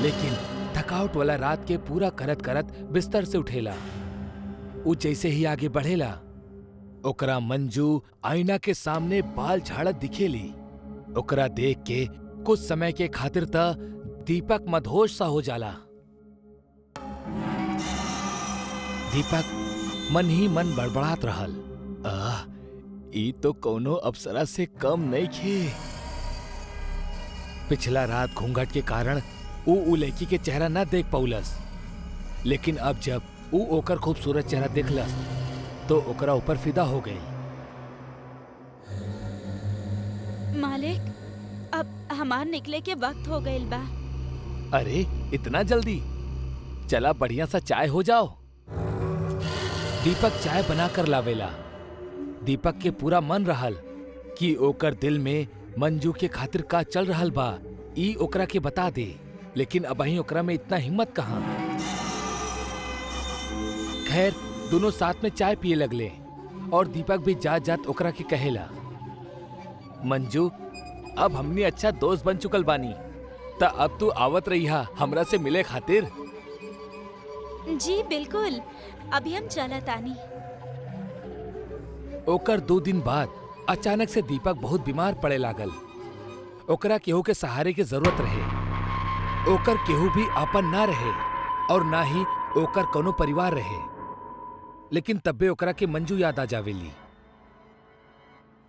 लेकिन थकावट वाला रात के पूरा करत करत बिस्तर से उठेला। वो जैसे ही आगे बढ़ेला ओकरा मंजू आईना के सामने बाल झाड़त दिखेली। ओकरा देख के कुछ समय के खातिर त दीपक मदहोश सा हो जाला। दीपक मन ही मन बड़बड़ात रहल, ई तो कोनो अप्सरा से कम नहीं खे। पिछला रात घूंघट के कारण ऊ लड़की के चेहरा ना देख पौलस, लेकिन अब जब ऊ ओकर खूबसूरत चेहरा देखलस तो ओकरा ऊपर फिदा हो गई। मालिक अब हमार निकले के वक्त हो गइल बा। अरे इतना जल्दी? चला बढ़िया सा चाय हो जाओ। दीपक चाय बना कर लावेला। दीपक के पूरा मन रहल कि ओकर दिल में मंजू के खातिर का चल रहल बा ई ओकरा के बता दे, लेकिन अबही ओकरा में इतना हिम्मत कहाँ। खैर दोनों साथ में चाय पिए लगले और दीपक भी जात जात ओकरा के कहेला, मंजू अब हमनी अच्छा दोस्त बन चुकल बानी, त अब तू आवत रहिया हमरा से मिले खातिर। जी बिल्कुल, अभी हम चलत आनी। ओकर 2 दिन बाद अचानक से दीपक बहुत बीमार पड़े लागल। ओकरा केहू के सहारे की जरूरत रहे। ओकर केहू भी आपन ना रहे और ना ही ओकर कोनो परिवार रहे। लेकिन तब्बे ओकरा के मंजू याद आ जावेली।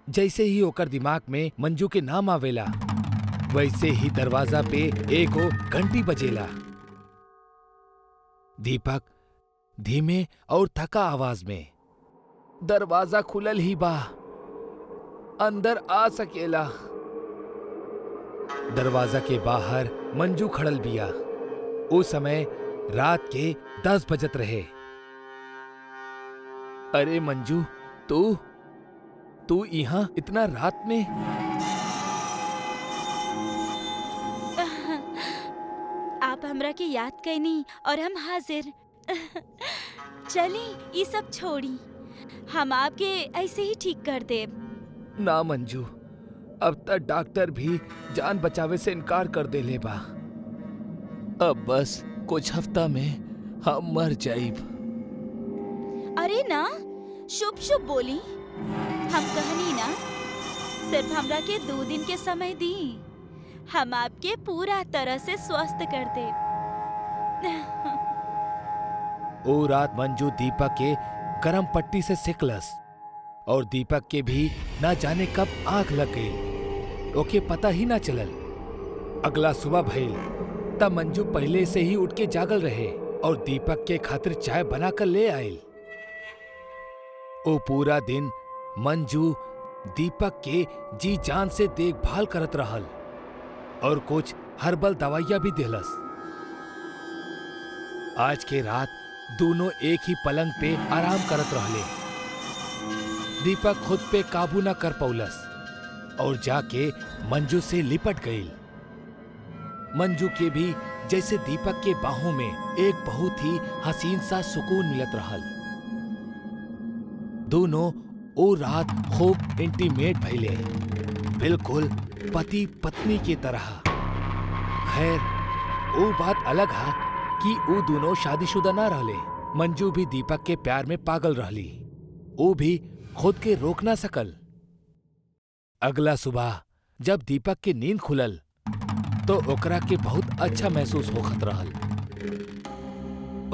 जैसे ही ओकर दिमाग में मंजू के नाम आवेला, वैसे ही दरवाजा पे एगो घंटी बजेला। दीपक धीमे और थका आवाज में, दरवाजा खुलल ही बा, अंदर आ सकेला। दरवाजा के बाहर मंजू खड़ल बिया। उस समय रात के 10 बजत रहे। अरे मंजू, तू यहाँ इतना रात में? आप हमरा के याद कैनी और हम हाजिर। चली ये सब छोड़ी, हम आपके ऐसे ही ठीक कर देब। ना मंजू, अब तक डॉक्टर भी जान बचावे से इनकार कर देले बा। अब बस कुछ हफ्ता में हम मर जाइब। अरे ना, शुभ शुभ बोली। हम कहनी ना, सिर्फ हमरा के 2 दिन के समय दी, हम आपके पूरा तरह से स्वस्थ कर दे। ओ रात मंजू दीपक के गरम पट्टी से सिकलस और दीपक के भी ना जाने कब आंख लग गई। ओके पता ही ना चलल। अगला सुबह भइल तब मंजू पहले से ही उठ के जागल रहे और दीपक के खातिर चाय बनाकर ले आयल। ओ पूरा दिन मंजू दीपक के जी जान से देखभाल करत रहल और कुछ हर्बल दवाइयां भी देलस। आज के रात दोनों एक ही पलंग पे आराम करत रहले। दीपक खुद पे काबू न कर पौलस और जाके मंजू से लिपट गई। मंजू के भी जैसे दीपक के बाहों में एक बहुत ही हसीन सा सुकून मिलत रहल। दोनों ओ रात खूब इंटीमेट भइले, बिल्कुल पति पत्नी की तरह। खैर, वो बात अलग है कि वो दोनों शादीशुदा ना रहले। मंजू भी दीपक के प्यार में पागल रहली। वो भी खुद के रोक ना सकल। अगला सुबह जब दीपक की नींद खुलल तो ओकरा के बहुत अच्छा महसूस होखत रहल।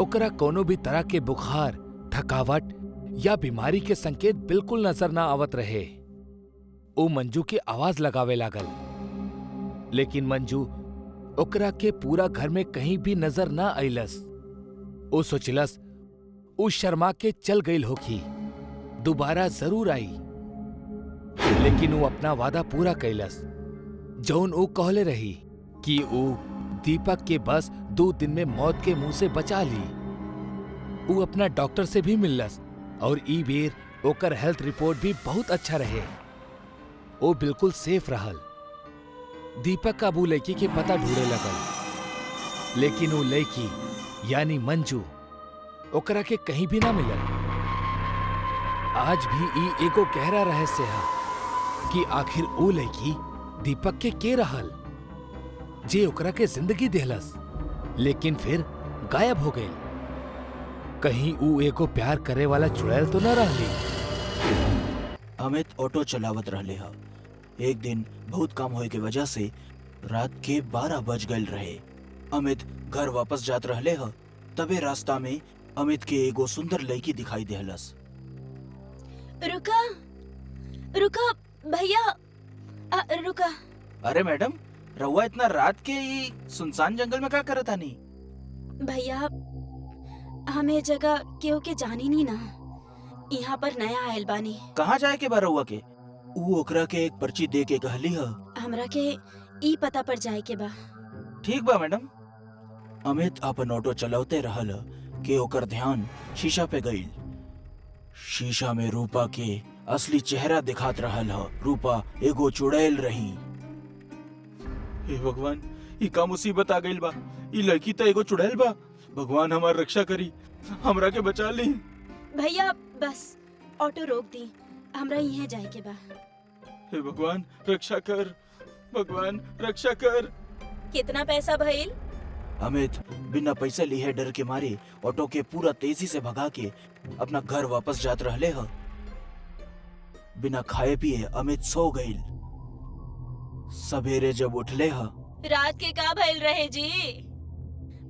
ओकरा कोनो भी तरह के बुखार, थकावट या बीमारी के संकेत बिल्कुल नजर ना आवत रहे। ओ मंजू की आवाज लगावे लागल, लेकिन मंजू ओकरा के पूरा घर में कहीं भी नजर ना आइलस। ओ सोचलस उ शर्मा के चल गईल होखी, दोबारा जरूर आई। लेकिन वो अपना वादा पूरा कैलस, जौन वो कहले रही कि वो दीपक के बस 2 दिन में मौत के मुंह से बचा ली। वो अपना डॉक्टर से भी मिललस और ई बेर ओकर हेल्थ रिपोर्ट भी बहुत अच्छा रहे। वो बिल्कुल सेफ रहल। दीपक का वो लड़की के पता ढूंढे लगल, लेकिन वो लड़की यानी मंजू ओकरा के कहीं भी ना मिलल। आज भी ई एगो गहरा रहस्य है कि आखिर वो लड़की दीपक के रहल जे ओकरा के जिंदगी देहलस, लेकिन फिर गायब हो गई। कहीं वो एगो प्यार करे वाला चुड़ैल तो न रहली। अमित ऑटो चलावत रहले हा। एक दिन बहुत काम होए के वजह से रात के 12 बज गए रहे। अमित घर वापस जात रहले हा, तबे रास्ता में अमित के एगो सुंदर लड़की दिखाई देहलस। रुका रुका भैया, रुका। अरे मैडम, रहुआ इतना रात के ही सुनसान जंगल में क्या करत आनी? भैया, हमें जगह केहू के जानी नहीं ना, यहाँ पर नया आयल बानी। कहाँ जाए के बा रहुआ के? ऊ ओकरा के एक पर्ची दे के कहली हा। हमरा के ई पता पर जाए के बा। ठीक बा मैडम। अमित अपन ऑटो चलाते रहल कि ओकर ध्यान शीशा पे गई। शीशा में रूपा के असली चेहरा दिखात रहल हा। रूपा एगो चुड़ैल रही। हे भगवान, ई का मुसीबत आ गइल बा। ई लड़की तो एगो चुड़ैल बा। भगवान हमार रक्षा करी, हमरा के बचा ली। भैया बस ऑटो रोक दी, हमरा यहाँ जाए के बा। हे भगवान रक्षा कर, भगवान रक्षा कर। कितना पैसा भइल? अमित बिना पैसे लिए डर के मारे ऑटो के पूरा तेजी से भगा के अपना घर वापस जात रहले हा। बिना खाए पिए अमित सो गईल। सवेरे जब उठले हा, रात के का भइल रहे जी?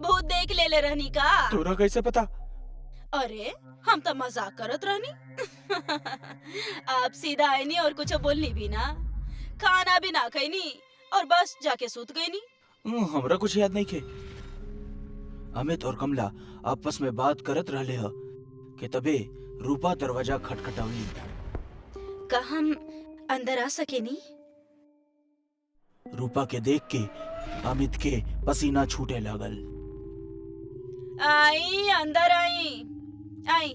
भूत देख ले रहनी का। तोरा कैसे पता? अरे हम तो मजाक करत रहनी। आप सीधा आईनी और कुछ बोलनी भी ना, खाना भी ना खैनी और बस जाके सूत गईनी। हमरा कुछ याद नहीं खे। अमित और कमला आपस में बात करत रहले ह कि तबे रूपा दरवाजा खटखटावली। का हम अंदर आ सकेनी? रूपा के देख के अमित के पसीना छूटे लागल। आई अंदर आई आई।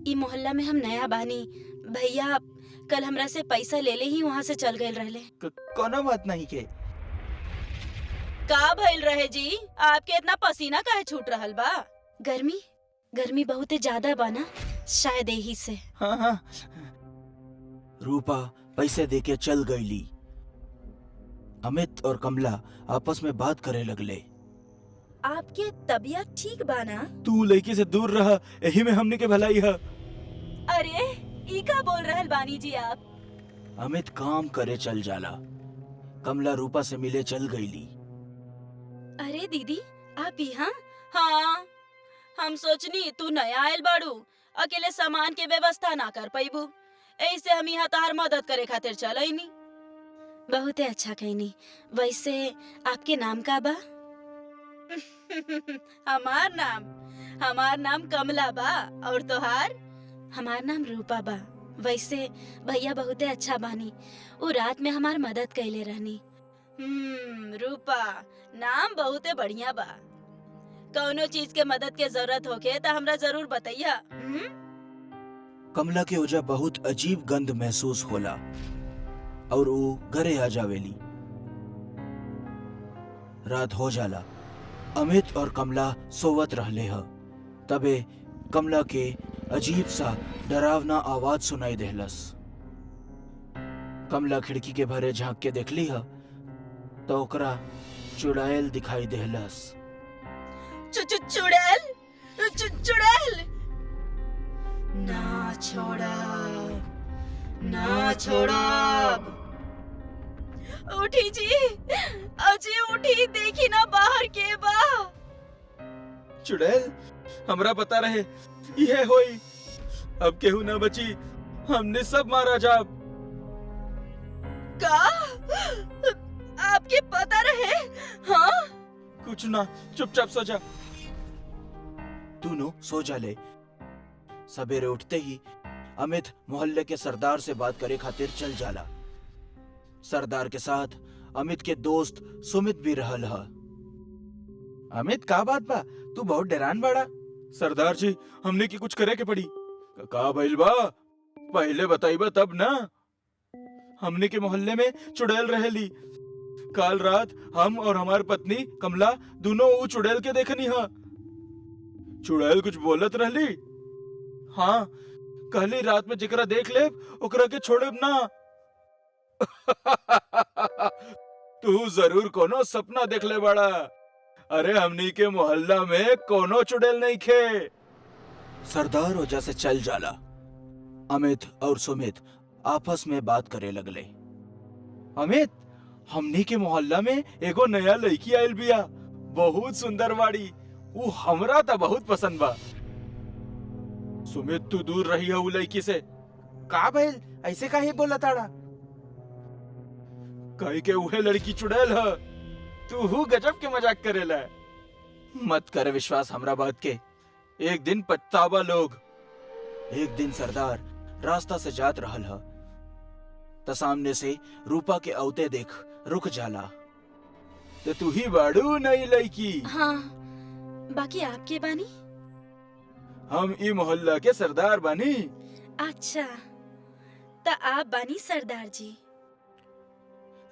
ई मोहल्ला में हम नया बानी। भैया कल हमरा से पैसा ले ही वहाँ से चल गए रहले। कोनो बात नहीं के। का भइल रहे जी? आपके इतना पसीना काहे छूट रहल बा? गर्मी बहुत ज्यादा बा ना, शायद यही से। हाँ। रूपा पैसे देके चल गईली। अमित और कमला आपस में बात करे लगले। आपके तबीयत ठीक बा ना? तू लड़की से दूर रहा, यही में हमने के भलाई है। अरे ई का बोल रहल बानी जी आप? अमित काम करे चल जाला। कमला रूपा से मिले चल गईली। अरे दीदी आप यहाँ? हाँ, हम सोचनी तू नया आयल बाड़ू, अकेले सामान के व्यवस्था ना कर पैबू, ऐसे हम यहाँ तहार मदद करे खातिर चल आईनी। बहुत अच्छा कहनी। वैसे आपके नाम का बा? हमार नाम कमला बा। और तोहार? हमार नाम रूपा बा। वैसे भैया बहुत अच्छा बानी, वो रात में हमार मदद कैले रहनी। रूपा नाम बहुते बढ़िया बा। कौनो चीज के मदद के जरूरत होके तो हमरा जरूर बताइया। कमला के ओजा बहुत अजीब गंध महसूस होला और वो घरे आ जावेली। रात हो जाला। अमित और कमला सोवत रहले ह। तबे कमला के अजीब सा डरावना आवाज सुनाई देहलस। कमला खिड़की के भरे झांक के देखली ह तो ओकरा चुड़ैल दिखाई देहलस। चुड़ैल ना छोड़ब। उठी जी, अजी उठी, देखी ना बाहर के बा। चुड़ैल हमरा पता रहे ये होई। अब केहू ना बची, हमने सब मारा जाब। का आपके पता रहे? हाँ कुछ ना, चुपचाप सो जा। दोनों सो जाले। सवेरे उठते ही अमित मोहल्ले के सरदार से बात करे खातिर चल जाला। सरदार के साथ अमित के दोस्त सुमित भी रहल ह। अमित का बात बा? तू बहुत डरान बाड़ा। सरदार जी हमने की कुछ करे के पड़ी। का भइल बा? पहले बताइबा तब ना। हमने के मोहल्ले में चुड़ैल रहेली। काल रात हम और हमार पत्नी कमला दोनों वो चुड़ैल के देखनी हा। चुड़ैल कुछ बोलत रहली। हाँ, कहली रात में जिकरा देख ले ओकरा के छोड़ब ना। तू जरूर कोनो सपना देख ले बड़ा। अरे हमनी के मोहल्ला में कोनो चुड़ैल नहीं खे। सरदार वजह से चल जाला। अमित और सुमित आपस में बात करे लगले। अमित, हमनी के मोहल्ला में एगो नया लड़की आयल बिया, बहुत सुंदर बाड़ी। वो हमरा तो बहुत पसंद बा। सुमित तू दूर रही है वो लड़की से। का भइल? ऐसे काहे बोला ताड़ा? कहीं के उहे लड़की चुड़ैल है। तू गजब के मजाक करेला। मत कर विश्वास हमरा बात के, एक दिन पछतावा लोग। एक दिन सरदार रास्ता से जात रहल ह त सामने से रूपा के औते देख रुक जाला। तो तू ही बाड़ू नई लड़की? हाँ, बाकी आपके बानी? हम ई मोहल्ला के सरदार बानी। अच्छा, तो आप बानी सरदार जी।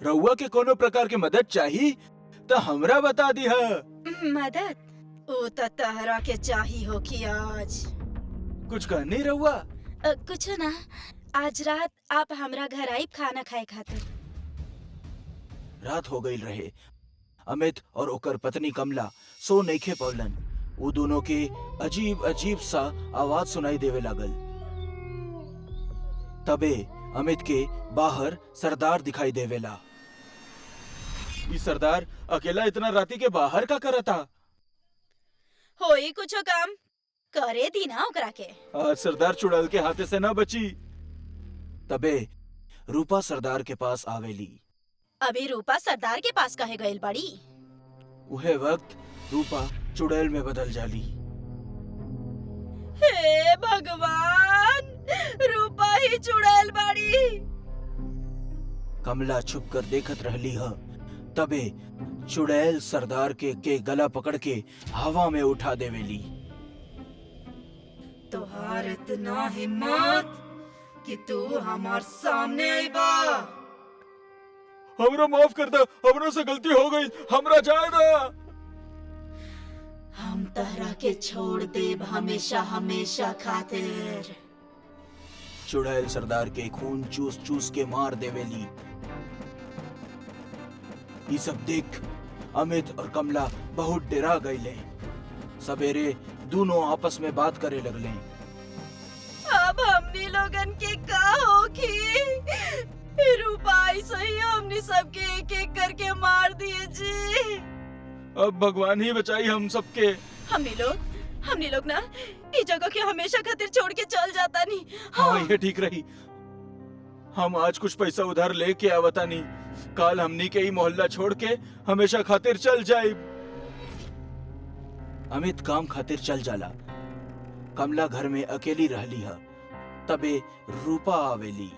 रउआ के कोनो प्रकार के मदद चाहिए तो हमरा बता दी है। मदद? ओ तो तहरा के चाही हो कि आज। कुछ कहनी रउआ? कुछ ना, आज रात आप हमरा घर आई खाना खाए खातिर। रात हो गई रहे। अमित और ओकर पत्नी कमला सो नइखे पवलन। वो दोनों के अजीब अजीब सा आवाज सुनाई देवे लागल। तबे अमित के बाहर सरदार दिखाई देवेला। ये सरदार अकेला इतना राती के बाहर का करता? होई कुछो काम करे दी ना ओकरा के। आज सरदार चुड़ैल के हाथे से ना बची। तबे रूपा सरदार के पास आवेली। अभी रूपा सरदार के पास कहे गइल बड़ी। उहे वक्त रूपा चुड़ैल में बदल जाली। हे भगवान, रूपा ही चुड़ैल बाड़ी। कमला छुप कर देखत रहली ह। तबे चुड़ैल सरदार के गला पकड़ के हवा में उठा देवेली। तोहार इतना हिम्मत कि तू हमार सामने आईबा। हमरा माफ कर दे, हमरा से गलती हो गई, हमरा जाए दा। हम तहरा के छोड़ देब हमेशा हमेशा खातिर। चुड़ैल सरदार के खून चूस चूस के मार देवेली। ये सब देख अमित और कमला बहुत डरा गईले। सवेरे दोनों आपस में बात करे लगले। अब हमनी लोगन के का होगी? रूपा ऐसे ही हमनी सबके एक एक करके मार दिए जी। अब भगवान ही बचाई हम सबके। हमनी लोग ना इस जगह के हमेशा खातिर छोड़ के चल जाता नहीं। हाँ ये ठीक रही। हम आज कुछ पैसा उधार लेके आवता नहीं, काल हमनी के ही मोहल्ला छोड़ के हमेशा खातिर चल जाए। अमित काम खातिर चल जाला। कमला घर में अकेली रहली ह। तबे रूपा आवेली।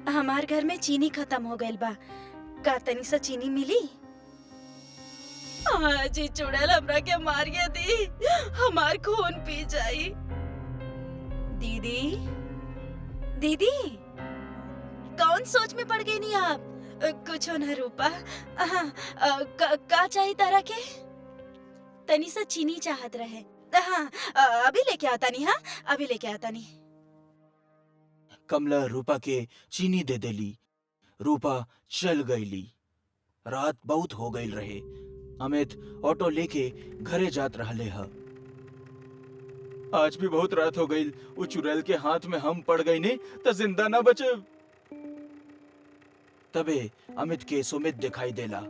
हमार घर में चीनी खत्म हो गइल बा, का तनी सा चीनी मिली? जी चुड़ैल हमरा के मारिए दी, हमार खून पी जाई। दीदी दीदी, कौन सोच में पड़ गई नहीं आप? कुछ न रूपा। का चाहिए तारा के? तनी सा चीनी चाहत रहे। हाँ अभी लेके आता नहीं। हाँ अभी लेके आता नहीं। कमला रूपा के चीनी दे देली। रूपा चल गईली। रात बहुत हो गई रहे। अमित ऑटो लेके घरे जात रहले ह। आज भी बहुत रात हो गई। वो चुड़ैल के हाथ में हम पड़ गई नहीं तो जिंदा ना बचे। तबे अमित के सुमित दिखाई देला।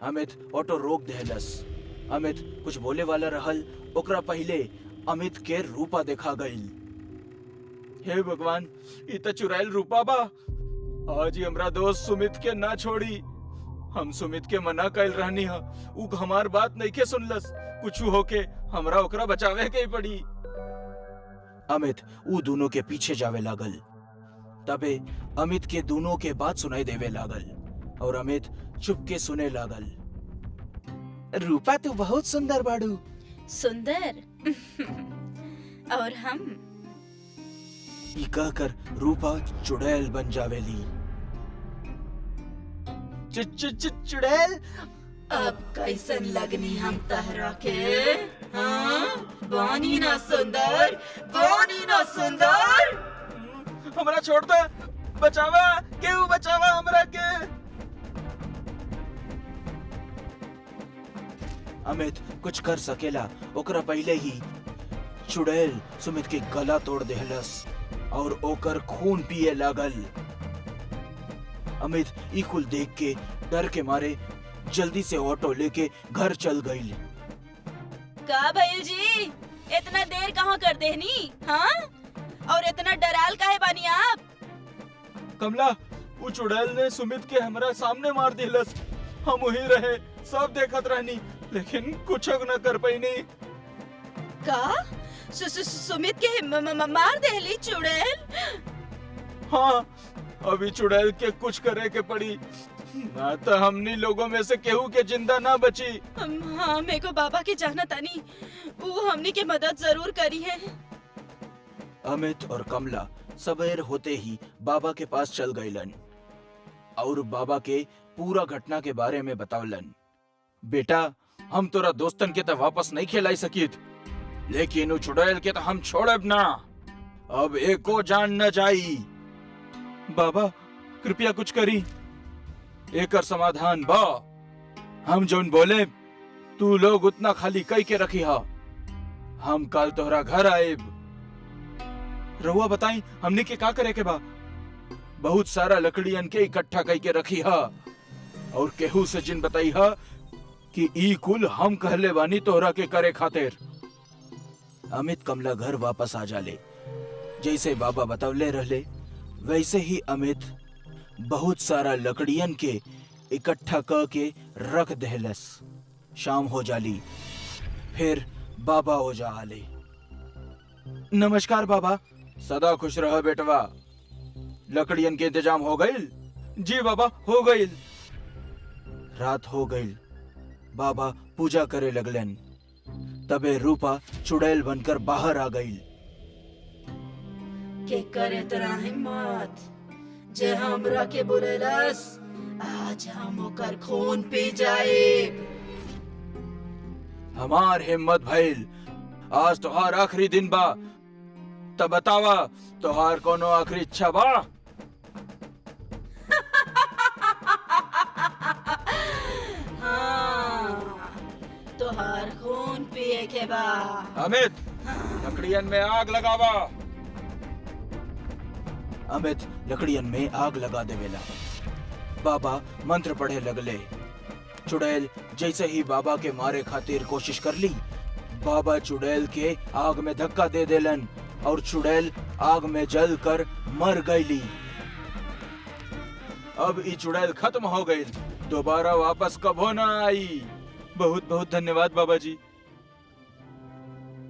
अमित ऑटो रोक देहलस। अमित कुछ बोले वाला रहल, ओकरा पहले अमित के रूपा देखा गईल। हे भगवान, ई त चुड़ैल रूपा बा। आज ही हमरा दोस्त सुमित के ना छोड़ी। हम सुमित के मना कैल रहनी हा, उ हमार बात नहीं के सुनलस। कुछ होके हमरा ओकरा बचावे के ही पड़ी। अमित उ दोनों के पीछे जावे लागल। तबे अमित के दोनों के बात सुनाई देवे लागल और अमित चुप के सुने लागल। रूपा तू बहुत सुंदर बाड़ू। सुंदर? और हम? ई कहकर रूपा चुड़ैल बन जावेली। चुड़ैल अब कैसन लगनी हम तहरा के? हाँ? बानी ना सुंदर, बानी ना सुंदर। हमरा छोड़ दे, बचावा, केहू बचावा हमरा के। अमित कुछ कर सकेला ओकरा पहले ही चुड़ैल सुमित के गला तोड़ देहलस और ओकर खून पिए लागल। अमित ई कुल देख के डर के मारे जल्दी से ऑटो लेके घर चल गई। का भैल जी, इतना देर कहाँ कर देनी? हाँ? और इतना डराल काहे बानी आप? कमला, वो चुड़ैल ने सुमित के हमरा सामने मार दिलस। हम वही रहे, सब देखत रहनी, लेकिन कुछ न कर पैनी। का? सुमित के मार देली चुड़ैल? हाँ, अभी चुड़ैल के कुछ करे के पड़ी, ना तो हमनी लोगों में से केहू के जिंदा ना बची। हाँ, मेरे को बाबा के जाना तानी, वो हमनी के मदद जरूर करी है। अमित और कमला सवेर होते ही बाबा के पास चल गईलन और बाबा के पूरा घटना के बारे में बतावलन। बेटा, हम तोरा दोस्तन के तो वापस नहीं खिलाई सकीत, लेकिन वो चुड़ैल के तो हम छोड़ब ना। अब एको जान न जाई। बाबा कृपया कुछ करी, एकर समाधान बा। हम जोन बोले तू लोग उतना खाली कई के रखी हा। हम कल तोहरा घर आएब। रहुआ बताई हमने के का करे के बा? बहुत सारा लकड़ियन के इकट्ठा कई के रखी हा और केहू से जिन बताई हा कि ई कुल हम कहले बानी तोहरा के करे खातिर। अमित कमला घर वापस आ जाले। जैसे बाबा बतवले रहले वैसे ही अमित बहुत सारा लकड़ियन के इकट्ठा क के रख देहलस। शाम हो जाली, फिर बाबा ओजा आले। नमस्कार बाबा। सदा खुश रह बेटवा। लकड़ियन के इंतजाम हो गईल? जी बाबा, हो गईल। रात हो गई। बाबा पूजा करे लगलन। तबे रूपा चुड़ैल बनकर बाहर आ गई। के करे तेरा हिम्मत जे हमरा के बुलेलस, आज हम ओकर खून पी जाएब। हमार हिम्मत भइल। आज तोहार आखिरी दिन बा। तब बतावा, तोहार कोनो आखिरी इच्छा बा? हाँ, तोहार खून पिए के बा। अमित, लकड़ियन में आग लगावा। अमित लकड़ियन में आग लगा देवेला। बाबा मंत्र पढ़े लगले। चुड़ैल जैसे ही बाबा के मारे खातिर कोशिश कर ली, बाबा चुड़ैल के आग में धक्का दे देलन और चुड़ैल आग में जल कर मर गईली। अब ई चुड़ैल खत्म हो गई, दोबारा वापस कबो ना आई। बहुत बहुत धन्यवाद बाबा जी।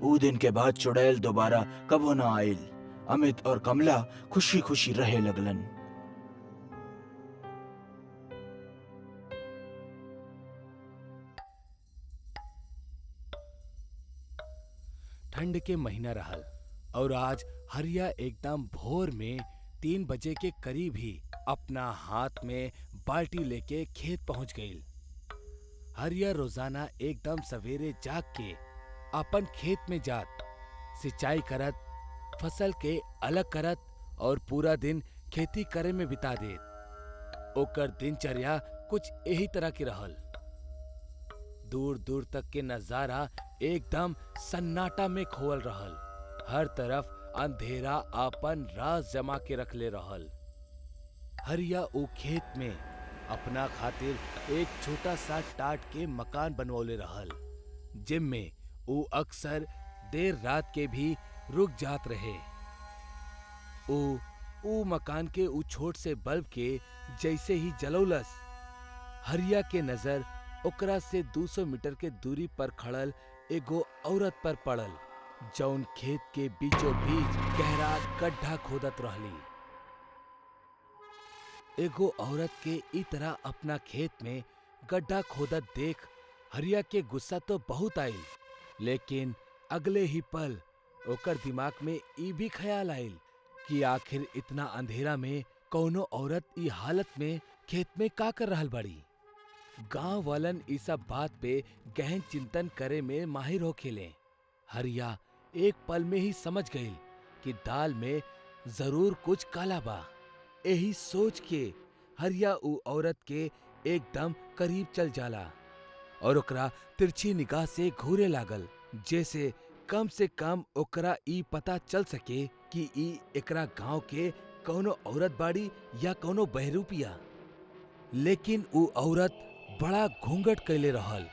ऊ दिन के बाद चुड़ैल दोबारा कबो ना आयल। अमित और कमला खुशी खुशी रहे लगलन। ठंड के महीना रहल और आज हरिया एकदम भोर में 3 बजे के करीब ही अपना हाथ में बाल्टी लेके खेत पहुंच गई। हरिया रोजाना एकदम सवेरे जाग के अपन खेत में जात, सिंचाई करत, फसल के अलग करत और पूरा दिन खेती करे में बिता देत। ओकर दिनचर्या कुछ यही तरह के रहल। दूर दूर तक के नजारा एकदम सन्नाटा में खोल रहल। हर तरफ अंधेरा आपन राज जमा के रख ले रहल। हरिया ऊ खेत में अपना खातिर एक छोटा सा टाट के मकान बनवले रहल, जिनमें ऊ अक्सर देर रात के भी रुक जात रहे। ऊ मकान के ऊ छोट से बल्ब के जैसे ही जलौलस, हरिया के नजर ओकरा से 200 मीटर के दूरी पर खड़ल एगो औरत पर पड़ल, जौन खेत के बीचों बीच गहरा गड्ढा खोदत रहली। एगो औरत के ई तरह अपना खेत में गड्ढा खोदत देख हरिया के गुस्सा तो बहुत आइल, लेकिन अगले ही पल ओकर दिमाग में ई भी ख्याल आइल कि आखिर इतना अंधेरा में कौनो औरत ई हालत में खेत में का कर रहल बाड़ी। गांव वालन ई सब बात पे गहन चिंतन करे में माहिर होखेले। हरिया एक पल में ही समझ गई कि दाल में जरूर कुछ काला बा। यही सोच के हरिया ऊ औरत के एकदम करीब चल जाला और ओकरा तिरछी निगाह से घूरे लागल, जैसे कम से कम ओकरा ई पता चल सके कि ई एकरा गांव के कौनो औरत बाड़ी या कौनो बहरूपिया। लेकिन ऊ औरत बड़ा घूंघट कैले रहल,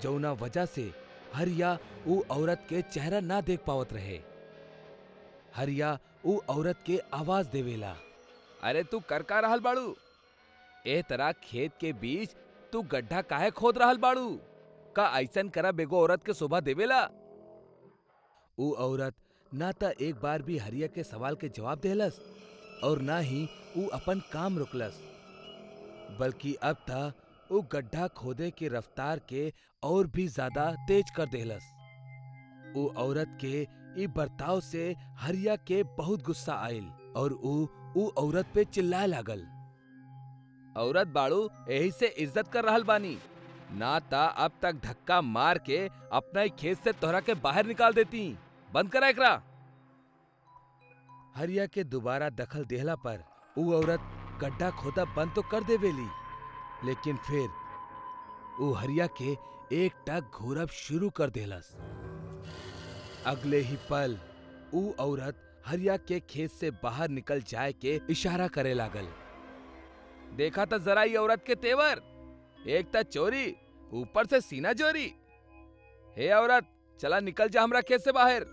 जौना वजह से हरिया ऊ औरत के चेहरा ना देख पावत रहे। हरिया ऊ औरत के आवाज देवेला, अरे तू कर का रहल बाड़ू? ए तरह खेत के बीच तू गड्ढा काहे खोद रहल बाड़ू? का ऐसन करा बेगो औरत के शोभा देवेला? ऊ औरत ना त एक बार भी हरिया के सवाल के जवाब देहलस और ना ही ऊ अपन काम रुकलस, बल्कि अब त ऊ गड्ढा खोदे के रफ्तार के और भी ज्यादा तेज कर देहलस। ऊ औरत के ई बर्ताव से हरिया के बहुत गुस्सा आइल और ऊ औरत पे चिल्लाए लागल, औरत बाड़ू यही से इज्जत कर रहल बानी, ना ता अब तक धक्का मार के अपना ही खेत से तोहरा के बाहर निकाल देती। बंद करा एकरा। हरिया के दोबारा दखल देहला पर ऊ औरत गड्ढा खोदा बंद तो कर देवेली, लेकिन फिर ऊ हरिया के एक टक घूरब शुरू कर देहलस। अगले ही पल ऊ औरत हरिया के खेत से बाहर निकल जाए के इशारा करे लागल। देखा था जरा ये औरत के तेवर, एक ता चोरी ऊपर से सीना चोरी। हे औरत, चला निकल जा हमरा खेत से बाहर।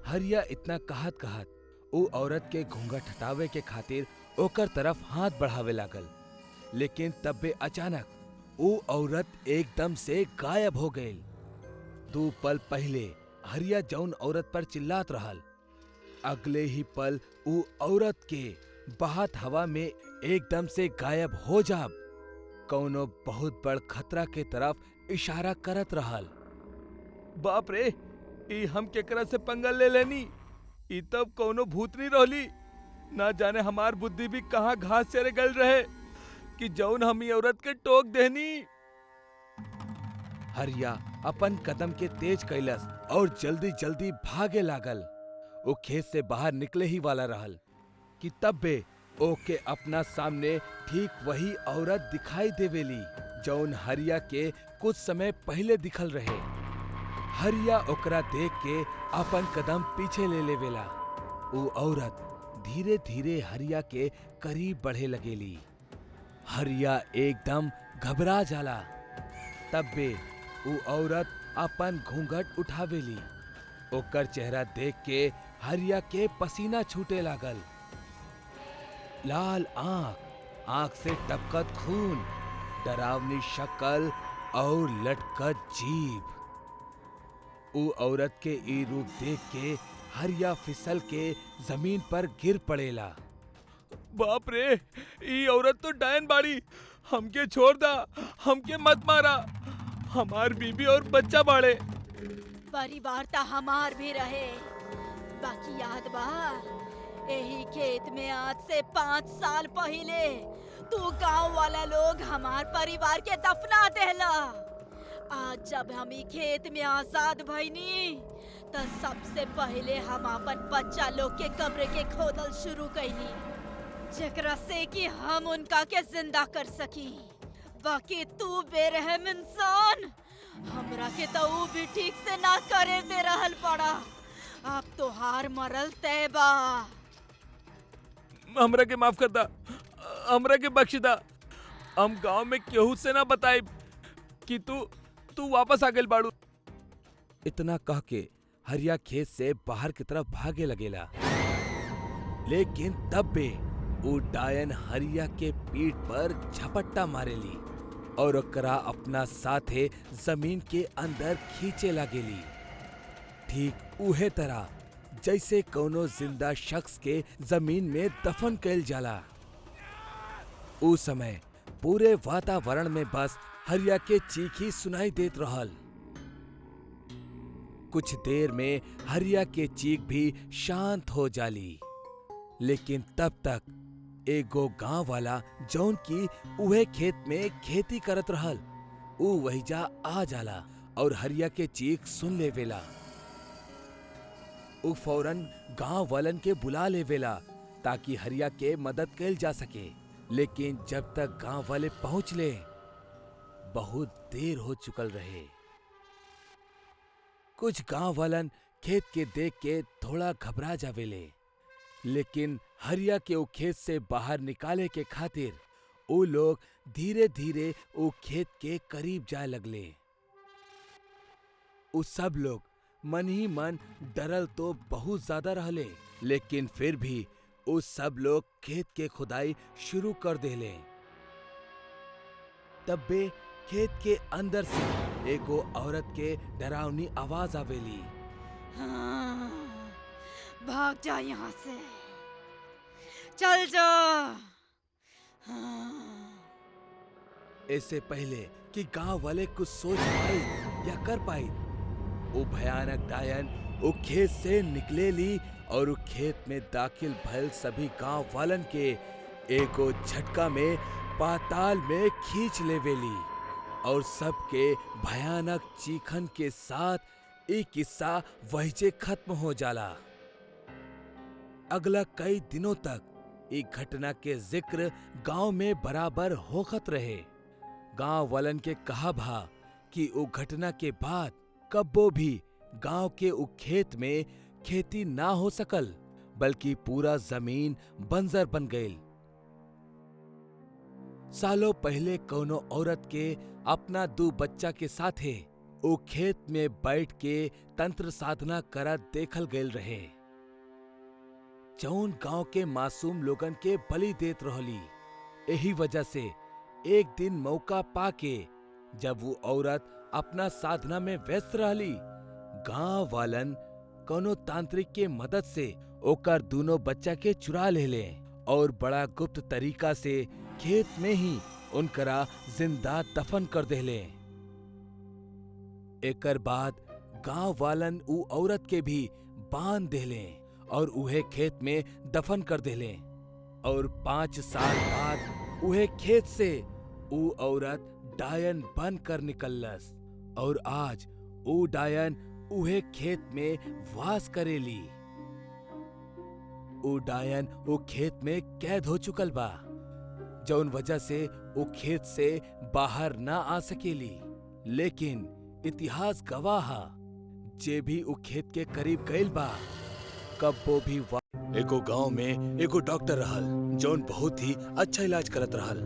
हरिया इतना कहत कहत ऊ औरत के घूंघट हटावे के खातिर ओकर तरफ हाथ बढ़ावे लागल, लेकिन तब्बे अचानक ऊ औरत एकदम से गायब हो गई। 2 पल पहले हरिया जौन औरत पर चिल्लात रहल, अगले ही पल ऊ औरत के बहत हवा में एकदम से गायब हो जाब कौनो बहुत बड़ खतरा के तरफ इशारा करत रहल। बाप रे, ई हम केकरा से पंगल ले लेनी? ई तब कौनो भूतनी रहली। ना जाने हमार बुद्धि भी कहाँ घास चरे गल रहे कि जौन हम ई औरत के टोक देनी। हरिया अपन कदम के तेज कैलस और जल्दी जल्दी भागे लागल। वो खेत से बाहर निकले ही वाला रहल कि तब्बे ओके अपना सामने ठीक वही औरत दिखाई देवेली जौन हरिया के कुछ समय पहले दिखल रहे। हरिया ओकरा देख के अपन कदम पीछे ले लेवेला। वो औरत धीरे धीरे हरिया के करीब बढ़े लगेली। हरिया एकदम घबरा जाला। तब्बे वो औरत अपन घूंघट उठावेली। ओकर चेहरा देख के हरिया के पसीना छूटे लागल। लाल आंख से टपकत खून, डरावनी शक्ल और लटकत जीभ। ऊ औरत के ई रूप देख के हरिया फिसल के जमीन पर गिर पड़ेला। बाप रे, ई औरत तो डायन बाड़ी। हमके छोड़ दा, हमके मत मारा। हमार बीबी और बच्चा बाड़े। परिवार ता हमार भी रहे, बाकी याद बा यही खेत में आज से 5 साल पहले तू गांव वाला लोग हमार परिवार के दफना देला। आज जब हम ई खेत में आजाद भईनी तो सबसे पहले हम अपन बच्चा लोग के कब्र के खोदल शुरू कैनी, जेकरा से कि हम उनका के जिंदा कर सकी। बाकी तू बेरहम इंसान, हमरा के तो ऊ भी ठीक से ना करे दे रहल पड़ा। अब तो हार मरल तय बा। हमरा के माफ कर दा, हमरा के बख्श दा। हम गांव में केहू से ना बताए कि तू वापस आ गेल बाड़ू। इतना कह के हरिया खेत से बाहर की तरफ भागे लगेला, लेकिन तब भी वो डायन हरिया के पीठ पर झपट्टा मारेली और ओकरा अपना साथे जमीन के अंदर खींचे लागेली। ठीक उहे तरह जैसे कोनो जिंदा शख्स के जमीन में दफन कैल जाला। उस समय पूरे वातावरण में बस हरिया के चीख ही सुनाई देत रहल। कुछ देर में हरिया के चीख भी शांत हो जाली, लेकिन तब तक एगो गांव वाला जौन की उहे खेत में खेती करत रहल, ऊ वहीजा आ जाला और हरिया के चीख सुन लेवेला। ऊ फौरन गांव वालन के बुला लेवेला ताकि हरिया के मदद कैल जा सके, लेकिन जब तक गांव वाले पहुंच ले बहुत देर हो चुकल रहे। कुछ गांव वालन खेत के देख के थोड़ा घबरा जावेले, लेकिन हरिया के वो खेत से बाहर निकाले के खातिर वो लोग धीरे धीरे वो खेत के करीब जाए लगले। वो सब लोग मन ही मन डरल तो बहुत ज्यादा रहले, लेकिन फिर भी वो सब लोग खेत के खुदाई शुरू कर देले। तब्बे खेत के अंदर से एगो औरत के डरावनी आवाज आवेली। हाँ, भाग जा यहाँ से, चल जा। हाँ। इससे पहले कि गांव वाले कुछ सोच पाए या कर पाए, वो भयानक डायन वो खेत से निकले ली और वो खेत में दाखिल भयल सभी गांव वालन के एगो झटका में पाताल में खींच लेवेली और सबके भयानक चीखन के साथ एक किस्सा वहीजे खत्म हो जाला। अगला कई दिनों तक एक घटना के जिक्र गांव में बराबर होखत रहे। गांव वालन के कहा भा कि वो घटना के बाद कब्बो भी गांव के उ खेत में खेती ना हो सकल, बल्कि पूरा जमीन बंजर बन गई। सालों पहले कोनो औरत के अपना 2 बच्चा के साथे ओ खेत में बैठ के तंत्र साधना करत देखल गयल रहे, जौन गांव के मासूम लोगन के बलि देत रहली। यही वजह से एक दिन मौका पाके जब वो औरत अपना साधना में व्यस्त रहली, गांव वालन कोनो तांत्रिक के मदद से ओकर दोनों बच्चा के चुरा लेले और बड़ा गुप्त तरीका से खेत में ही उनकरा जिंदा दफन कर देले। एकर बाद गांव वालन ऊ औरत के भी बांध देले और उहे खेत में दफन कर देले और 5 साल बाद उहे खेत से ऊ औरत डायन बन कर निकलस और आज ऊ डायन उहे खेत में वास करेली। ऊ डायन ऊ खेत में कैद हो चुकल बा, जौन वजह से ऊ खेत से बाहर ना आ सकेली। लेकिन इतिहास गवाह जे भी ऊ खेत के करीब गइल बा, कब्बो भी एगो गांव में एगो डॉक्टर रहल, जौन बहुत ही अच्छा इलाज करत रहल।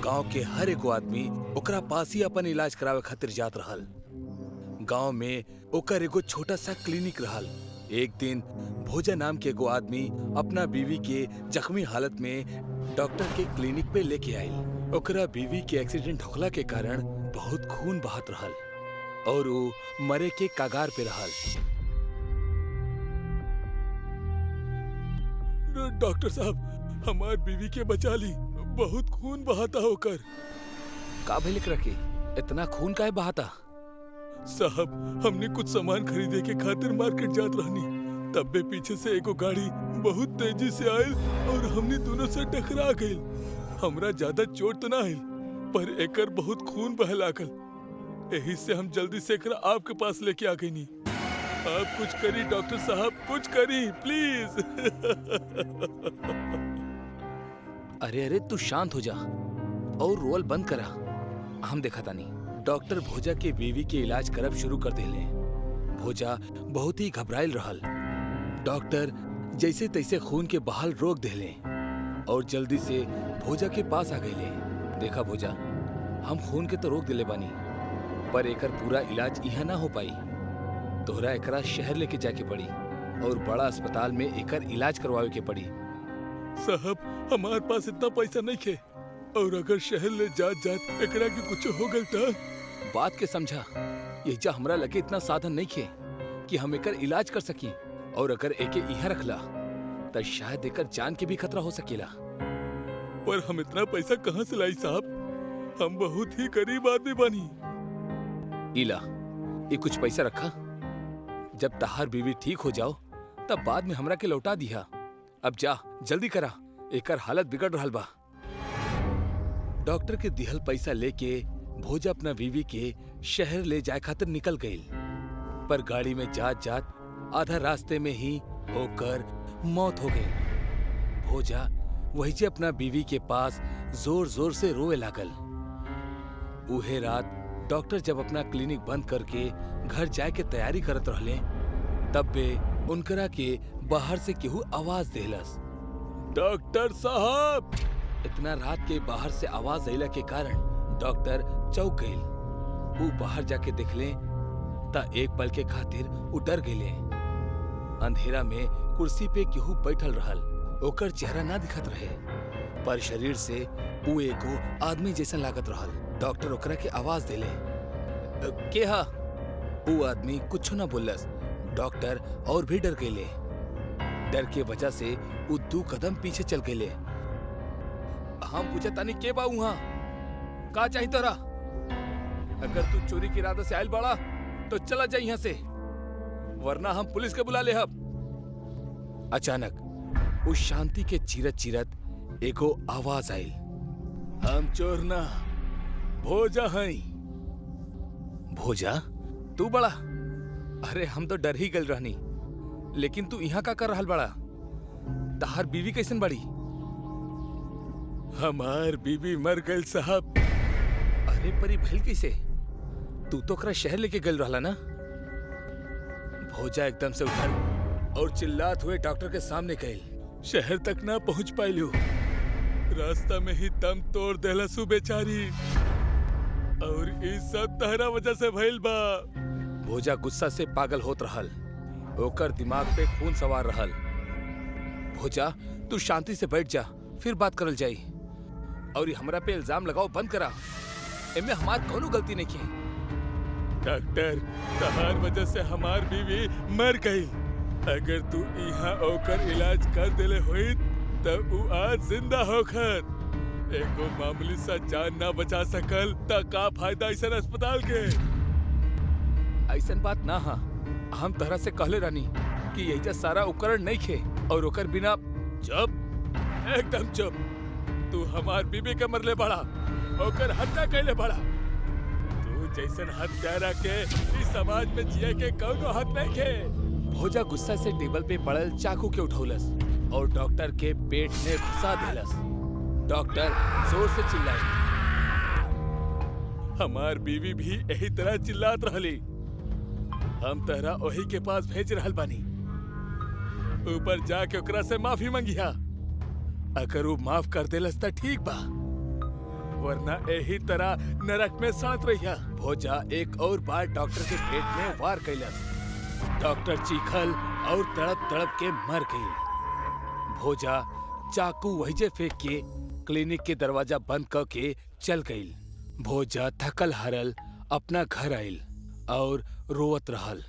गांव के हर एगो आदमी ओकरा पास ही अपन इलाज करावे खातिर जात रहल। गांव में ओकर एगो छोटा सा क्लिनिक रहल। एक दिन भोजा नाम के एगो आदमी अपना बीवी के जख्मी हालत में डॉक्टर के क्लिनिक पे लेके आइल। ओकरा बीवी के एक्सीडेंट होखला के कारण बहुत खून बहत रहल और वो मरे के कगार पे रहल। डॉक्टर साहब, हमार बीवी के बचा ली, बहुत खून बहाता होकर। का भइल एकरा के? इतना खून काहे बहाता? साहब, हमने कुछ सामान खरीदे के खातिर मार्केट जात रहनी, तब बे पीछे से एगो गाड़ी बहुत तेजी से आयल और हमने दोनों से टकरा गइल। हमरा ज्यादा चोट तो ना आइल, पर एकर बहुत खून बहे लागल। यही से हम जल्दी से एकरा आपके पास लेके आ गईनी। आप कुछ करी डॉक्टर साहब, कुछ करी प्लीज। अरे अरे तू शांत हो जा और रोल बंद करा, हम देखा तानी। डॉक्टर भोजा के बीवी के इलाज करब शुरू कर देले। भोजा बहुत ही घबराइल रहल। डॉक्टर जैसे तैसे खून के बहाल रोक देले और जल्दी से भोजा के पास आ गईले। देखा भोजा, हम खून के तो रोक देले बानी, पर एकर पूरा इलाज यहाँ ना हो पाई। तोहरा एकरा शहर लेके जाके पड़ी और बड़ा अस्पताल में एकर इलाज करवावे के पड़ी। साहब, हमारे पास इतना पैसा नहीं खे, और अगर शहर ले जात एकरा के कुछ हो गल त? बात के समझा, ये जा हमरा लगे इतना साधन नहीं खे कि हम एकर इलाज कर सकी, और अगर एके यहाँ रखला तो शायद एकर जान के भी खतरा हो सकेला। पर हम इतना पैसा कहाँ से लाई साहब? हम बहुत ही गरीब आदमी बानी। इला, ये कुछ पैसा रखा। जब तहार बीवी ठीक हो जाओ तब बाद में हमरा के लौटा दिया। अब जा जल्दी करा, एकर हालत बिगड़ रहल बा। डॉक्टर के दिहल पैसा लेके भोजा अपना बीवी के शहर ले जाए खातिर निकल गई, पर गाड़ी में जात जात आधा रास्ते में ही होकर मौत हो गई। भोजा वही जे अपना बीवी के पास जोर जोर से रोए लागल। उहे रात डॉक्टर जब अपना क्लिनिक बंद करके घर जाए के तैयारी करत रहले, तब बे उनकरा के बाहर से केहू आवाज देलस, डॉक्टर साहब। इतना रात के बाहर से आवाज अइला के कारण डॉक्टर चौंक गइल। वो बाहर जाके देखले ता एक पल के खातिर उ डर गइले। अंधेरा में कुर्सी पे केहू बैठल रहल। ओकर चेहरा ना दिखत रहे, पर शरीर से उ एगो आदमी जैसा लागत रहल। डॉक्टर ओकरा के आवाज देले, के हा? उ आदमी कुछ ना बोलस। डॉक्टर और भी डर गइले। डर के वजह से उ 2 कदम पीछे चल गइले। हम पूछे तानी के बा उहाँ? का चाही तोरा? अगर तू चोरी के इरादा से आयल बाड़ा तो चला जा यहाँ से, वरना हम पुलिस के बुला ले हब। अचानक उस शांति के चीरत चीरत एगो आवाज आयल, हम चोर ना, भोजा हई। भोजा, तू बड़ा? अरे हम तो डर ही गल रहनी, लेकिन तू यहाँ का कर रहल बड़ा? तहार बीवी कैसन बड़ी? हमार बीवी मर गई साहब। अरे परी भइल कैसे? तू तो ओकरा शहर लेके गल रहला ना? भोजा एकदम से उठल और चिल्लात हुए डॉक्टर के सामने गइल, शहर तक ना पहुंच पाइलू। रास्ता में ही दम तोड़ देलसु बेचारी। और ई सब तहरा वजह से भइल बा। भोजा गुस्सा से पागल होत रहल, ओकर दिमाग पे खून सवार रहल। भोजा तू शांति से बैठ जा, फिर बात करल जाई। और ये हमरा पे इल्जाम लगाओ बंद करा, एमे हमार कोनो गलती नहीं है। डॉक्टर, तहार वजह से हमार बीवी मर गई। अगर तू यहाँ ओकर इलाज कर देले होई तब उ आज जिंदा होखत। एगो मामूली सा जान ना बचा सकल त का फायदा ऐसन अस्पताल के। ऐसन बात ना हा, हम तहरा से कहले रानी कि यही सारा उपकरण नहीं खे और ओकर बिना। चुप, एकदम चुप। तू हमार बीबी के मरले बड़ा, ओकर हत्या कैले बड़ा। तू जैसन हत्यारा के इस समाज में जिए के कौनो हक नहीं के। भोजा गुस्सा से टेबल पे पड़ल चाकू के उठौलस और डॉक्टर के पेट में घुसा देलस। डॉक्टर जोर से चिल्लाई। हमार बीवी भी यही तरह चिल्लात रहली। हम तहरा ओही के पास भेज रहल बानी। ऊपर जाके ओकरा से माफी मंगिया। अगर वो माफ कर देलस त ठीक बा, वरना यही तरह नरक में सड़त रहिया। भोजा एक और बार डॉक्टर के पेट में वार कैलस। डॉक्टर चीखल और तड़प तड़प के मर गई। भोजा चाकू वहीजे फेंक के क्लिनिक के दरवाजा बंद करके चल गई। भोजा थकल हारल अपना घर आयल और रोवत रहल।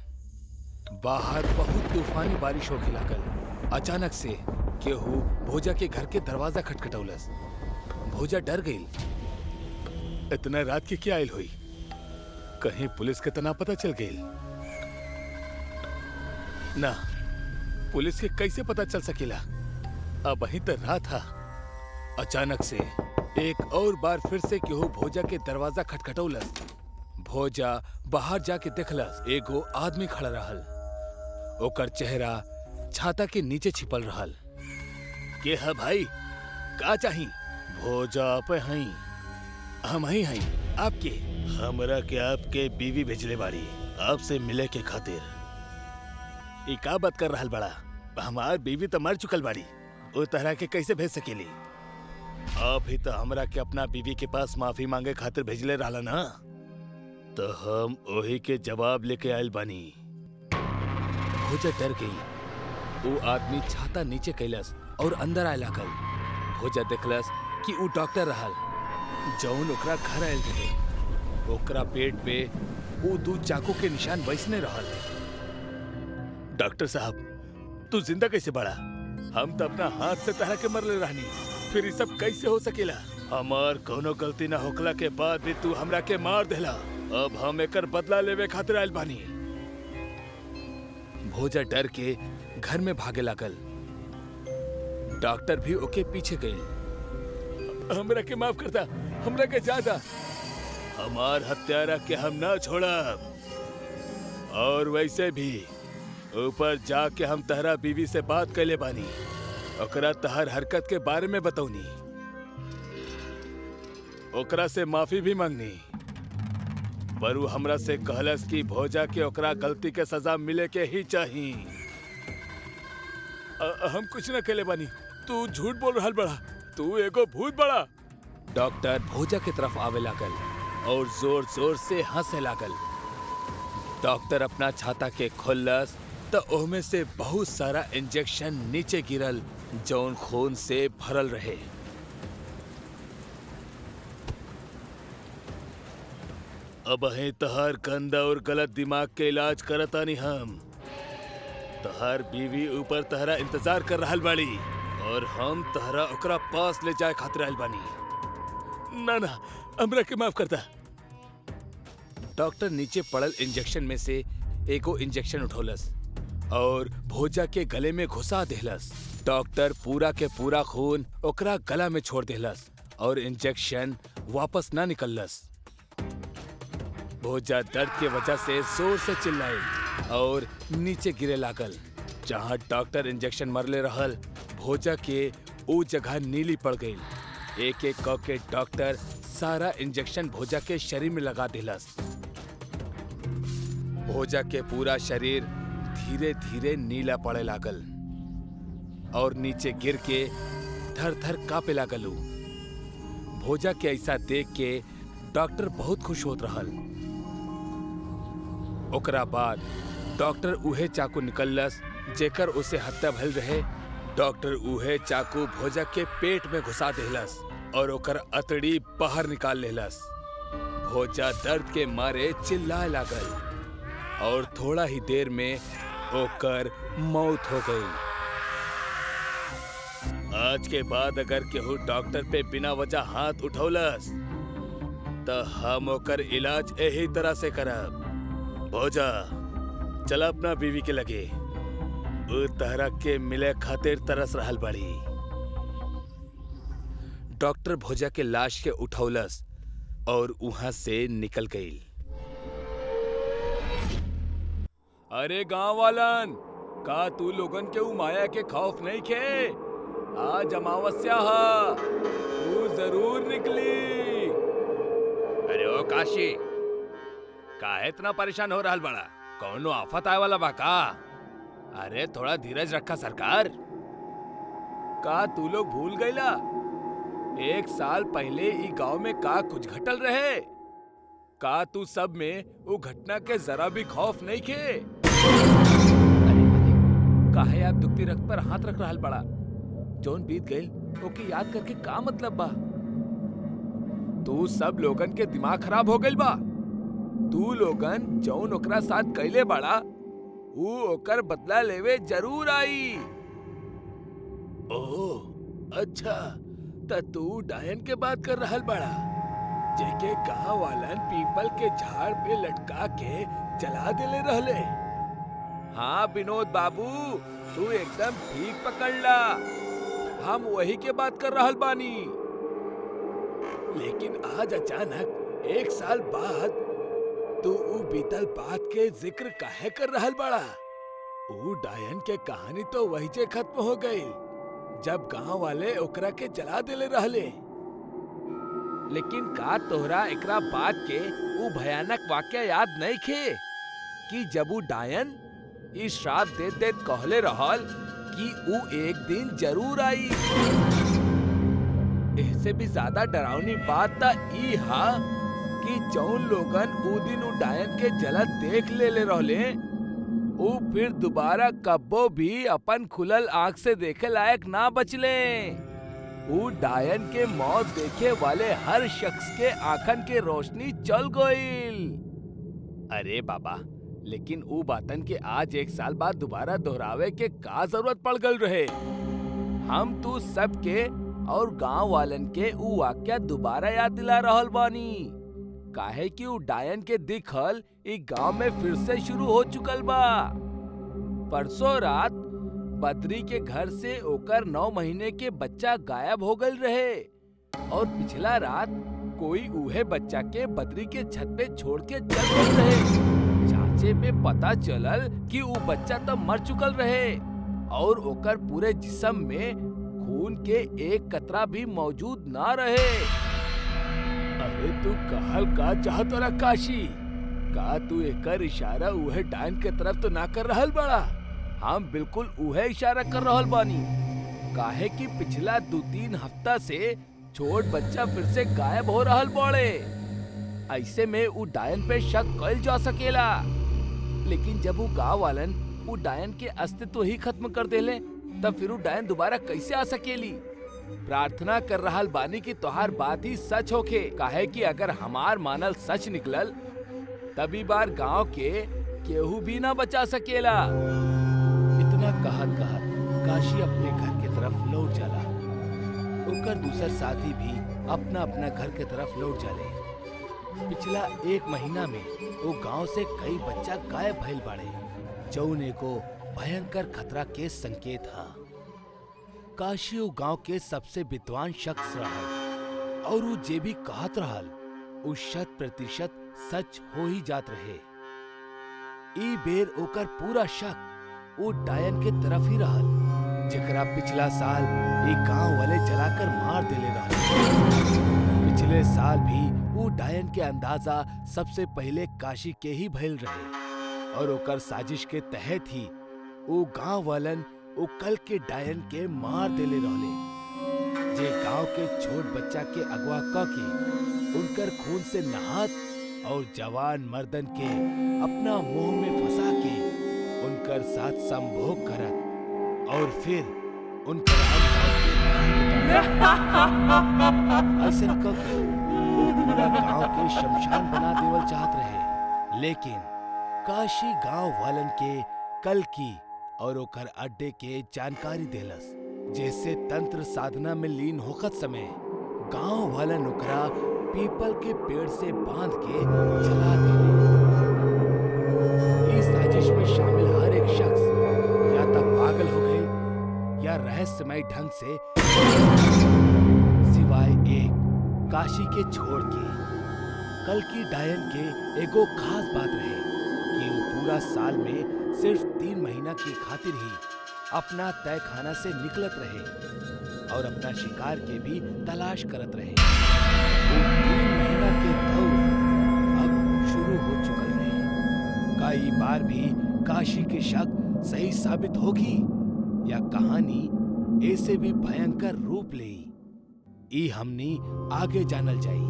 बाहर बहुत तूफानी बारिश होखे लागल। अचानक से केहू भोजा के घर के दरवाजा खटखटौलस। भोजा डर गई। इतना रात के क्या आयल हुई? कहीं पुलिस के तना पता चल गई ना? पुलिस के कैसे पता चल सकेला? अब वहीं तो रात था। अचानक से एक और बार फिर से केहू भोजा के दरवाजा खटखटौलस। भोजा बाहर जाके देखलस एगो आदमी खड़ा रहल। ओकर चेहरा छाता के नीचे छिपल रहल। के है भाई, का चाही? भोजा आप हई? हम ही हई। आपके? हमरा के आपके बीवी भेजले बाड़ी आपसे मिले के खातिर। ई का बात कर रहल बड़ा? हमार बीवी तो मर चुकल बाड़ी, वो तरह के कैसे भेज सकेली? आप ही तो हमरा के अपना बीवी के पास माफी मांगे खातिर भेजले रहला ना, तो हम वही के जवाब लेके आयल बानी। भोजा डर गई। वो आदमी छाता नीचे कैलस और अंदर आए लागल। भोजा देखलस कि वो डॉक्टर रहल जौन ओकरा घर आयल रहे। ओकरा पेट पे वो दो चाकू के निशान वैसने रहल। डॉक्टर साहब, तू जिंदा कैसे बड़ा? हम तो अपना हाथ से तहरा के मरले रहनी, फिर ये सब कैसे हो सकेला? हमार कोनो गलती ना होखला के बाद भी तू हमरा के मार देला। अब हम एकर बदला लेवे खातिर आयल बानी। भोजा डर के घर में भागे लागल। डॉक्टर भी ओके पीछे गए। हमरा के माफ करता, हमरा के ज्यादा। हमार हत्यारा के हम ना छोड़ा। और वैसे भी ऊपर जाके हम तहरा बीवी से बात कैले बानी, ओकरा तहर हरकत के बारे में बतौनी, ओकरा से माफी भी मांगनी। पर वो हमरा से कहलस कि भोजा के ओकरा गलती के सजा मिले के ही चाहिए। हम कुछ न कैले बानी। तू झूठ बोल रहल बड़ा। तू एगो भूत बड़ा। डॉक्टर भोजा के तरफ आवे लागल और जोर जोर से हंसे लागल। डॉक्टर अपना छाता के खोलस तो ओमे से बहुत सारा इंजेक्शन नीचे गिरल जौन खून से भरल रहे। अब है तहार गंदा और गलत दिमाग के इलाज करतानी हम। तहार बीवी ऊपर तहरा इंतजार कर रहल बाड़ी और हम तहरा ओकरा पास ले जाए खातिर आइल बानी। ना ना, हमरा के माफ करता। डॉक्टर नीचे पड़ल इंजेक्शन में से एगो इंजेक्शन उठौलस और भोजा के गले में घुसा देहलस। डॉक्टर पूरा के पूरा खून ओकरा गला में छोड़ देहलस और इंजेक्शन वापस ना निकललस। भोजा दर्द के वजह से जोर से चिल्लाई और नीचे गिरे लागल। जहां डॉक्टर इंजेक्शन मरले रहल, भोजा के वो जगह नीली पड़ गई। एक एक के डॉक्टर सारा इंजेक्शन भोजा के शरीर में लगा दिलस। भोजा के पूरा शरीर धीरे धीरे नीला पड़े लागल और नीचे गिर के थर थर कांपे लागल। भोजा के ऐसा देख के डॉक्टर बहुत खुश होत रहल। ओकरा बाद डॉक्टर उहे चाकू निकललस जेकर उसे हत्या भइल रहे। डॉक्टर उहे चाकू भोजा के पेट में घुसा देहलस और ओकर अतड़ी बाहर निकाल लेहलस। भोजा दर्द के मारे चिल्लाए लागल और थोड़ा ही देर में ओकर मौत हो गई। आज के बाद अगर केहू डॉक्टर पे बिना वजह हाथ उठौलस तो हम ओकर इलाज यही तरह से करब। भोजा चल अपना बीवी के लगे, उ तहरा के मिले खातिर तरस रहल बड़ी। डॉक्टर भोजा के लाश के उठौलस और वहां से निकल गई। अरे गांव वालन, का तू लोगन के उ माया के खौफ नहीं खे? आज अमावस्या है, तू जरूर निकली। अरे ओ काशी, काहे इतना परेशान हो रहल बड़ा? कौनो आफत आए वाला बा का? अरे थोड़ा धीरज रखा सरकार। का तू लोग भूल गईला 1 साल पहले ई गांव में का कुछ घटल रहे? का तू सब में वो घटना के जरा भी खौफ नहीं खे? अरे काहे आप दुखती रक्त पर हाथ रख रहल बड़ा? जौन बीत गईल ओके याद करके का मतलब बा? तू सब लोगन के दिमाग खराब हो गईल बा। तू लोगन जौन ओकरा साथ कैले बड़ा ऊ ओकर बदला लेवे जरूर आई। ओह अच्छा, त तू डायन के बात कर रहल बड़ा जेके गांव वालन पीपल के झाड़ पे लटका के जला देले रहले। हाँ विनोद बाबू, तू एकदम ठीक पकड़ला, हम वही के बात कर रहल बानी। लेकिन आज अचानक 1 साल बाद तू ऊ बीतल बात के जिक्र काहे कर रहल बड़ा? ऊ डायन के कहानी तो वही जे खत्म हो गई जब गांव वाले ओकरा के जला देले रहले। लेकिन का तोहरा एकरा बात के ऊ भयानक वाक्य याद नहीं खे कि जब ऊ डायन ई श्राप देत देत कहले रहल कि ऊ एक दिन जरूर आई। इससे भी ज्यादा डरावनी बात त ई हा कि जौन लोगन ऊ दिन ऊ डायन के जलत देख लेले रहले ऊ फिर दोबारा कब्बो भी अपन खुलल आंख से देखे लायक ना बचले। ऊ डायन के मौत देखे वाले हर शख्स के आंखन के रोशनी चल गईल। अरे बाबा, लेकिन ऊ बातन के आज 1 साल बाद दोबारा दोहरावे के का जरूरत पड़ गल रहे? हम तू सबके और गांव वालन के ऊ वाक्या दोबारा याद दिला रहल बानी काहे कि ऊ डायन के दिखल ई गांव में फिर से शुरू हो चुकल बा। परसों रात बद्री के घर से ओकर 9 महीने के बच्चा गायब हो गल रहे और पिछला रात कोई उहे बच्चा के बद्री के छत पे छोड़ के चल गए रहे। जांचे पे पता चलल कि ऊ बच्चा तो मर चुकल रहे और ओकर पूरे जिस्म में खून के एक कतरा भी मौजूद ना रहे। अरे तू कहल का चाहत रहा काशी? का तू एकर इशारा उहे डायन के तरफ तो ना कर रहल बड़ा? हम बिल्कुल उहे इशारा कर रहल बानी काहे कि पिछला 2-3 हफ्ता से छोट बच्चा फिर से गायब हो रहल बड़े। ऐसे में ऊ डायन पे शक कइल जा सकेला, लेकिन जब ऊ गांव वालन ऊ डायन के अस्तित्व ही खत्म कर देले तब फिर ऊ डायन दोबारा कैसे आ सकेली? प्रार्थना कर रहल बानी कि तोहार बात ही सच होखे, काहे कि अगर हमार मानल सच निकलल तभी बार गांव के केहू भी ना बचा सकेला। इतना कहत काशी अपने घर के तरफ लौट जाला। ओकर दूसर साथी भी अपना अपना घर के तरफ लौट जाले। पिछला 1 महीना में वो गांव से कई बच्चा गायब भइल बाड़े, जौन एगो भयंकर खतरा के संकेत हा। काशी वो गांव के सबसे विद्वान शख्स रहल और वो जे भी कहत रहल उ 100% सच हो ही जात रहे। ई बेर ओकर पूरा शक वो डायन के तरफ ही रहल जेकरा पिछला साल एक गांव वाले जलाकर मार देले रहल। पिछले साल भी वो डायन के अंदाजा सबसे पहले काशी के ही भइल रहे और ओकर साजिश के तहत ही वो गांव वालन वो कल के डायन के मार देले रहले जे गांव के छोट बच्चा के अगवा क के उनकर खून से नहात और जवान मर्दन के अपना मुंह में फंसा के उनकर साथ संभोग करत और फिर उनकर ऐसन क के वो पूरा गांव के शमशान बना देवल चाहत रहे। लेकिन काशी गांव वालन के कल की और ओकर अड्डे के जानकारी देलस, जैसे तंत्र साधना में लीन होखत समय गांव वाला नुकरा पीपल के पेड़ से बांध के जला देले। इस साजिश में शामिल हर एक शख्स या तो पागल हो गए या रहस्यमय ढंग से, सिवाय एक काशी के छोड़ के। कल की डायन के एगो खास बात रहे कि वो पूरा साल में सिर्फ 3 महीना की खातिर ही अपना तय खाना से निकलत रहे और अपना शिकार के भी तलाश करत रहे। वो 3 महीना के दौर अब शुरू हो चुकल रहे। कई बार भी काशी के शक सही साबित होगी या कहानी ऐसे भी भयंकर रूप ले, ई हमनी आगे जानल जाई।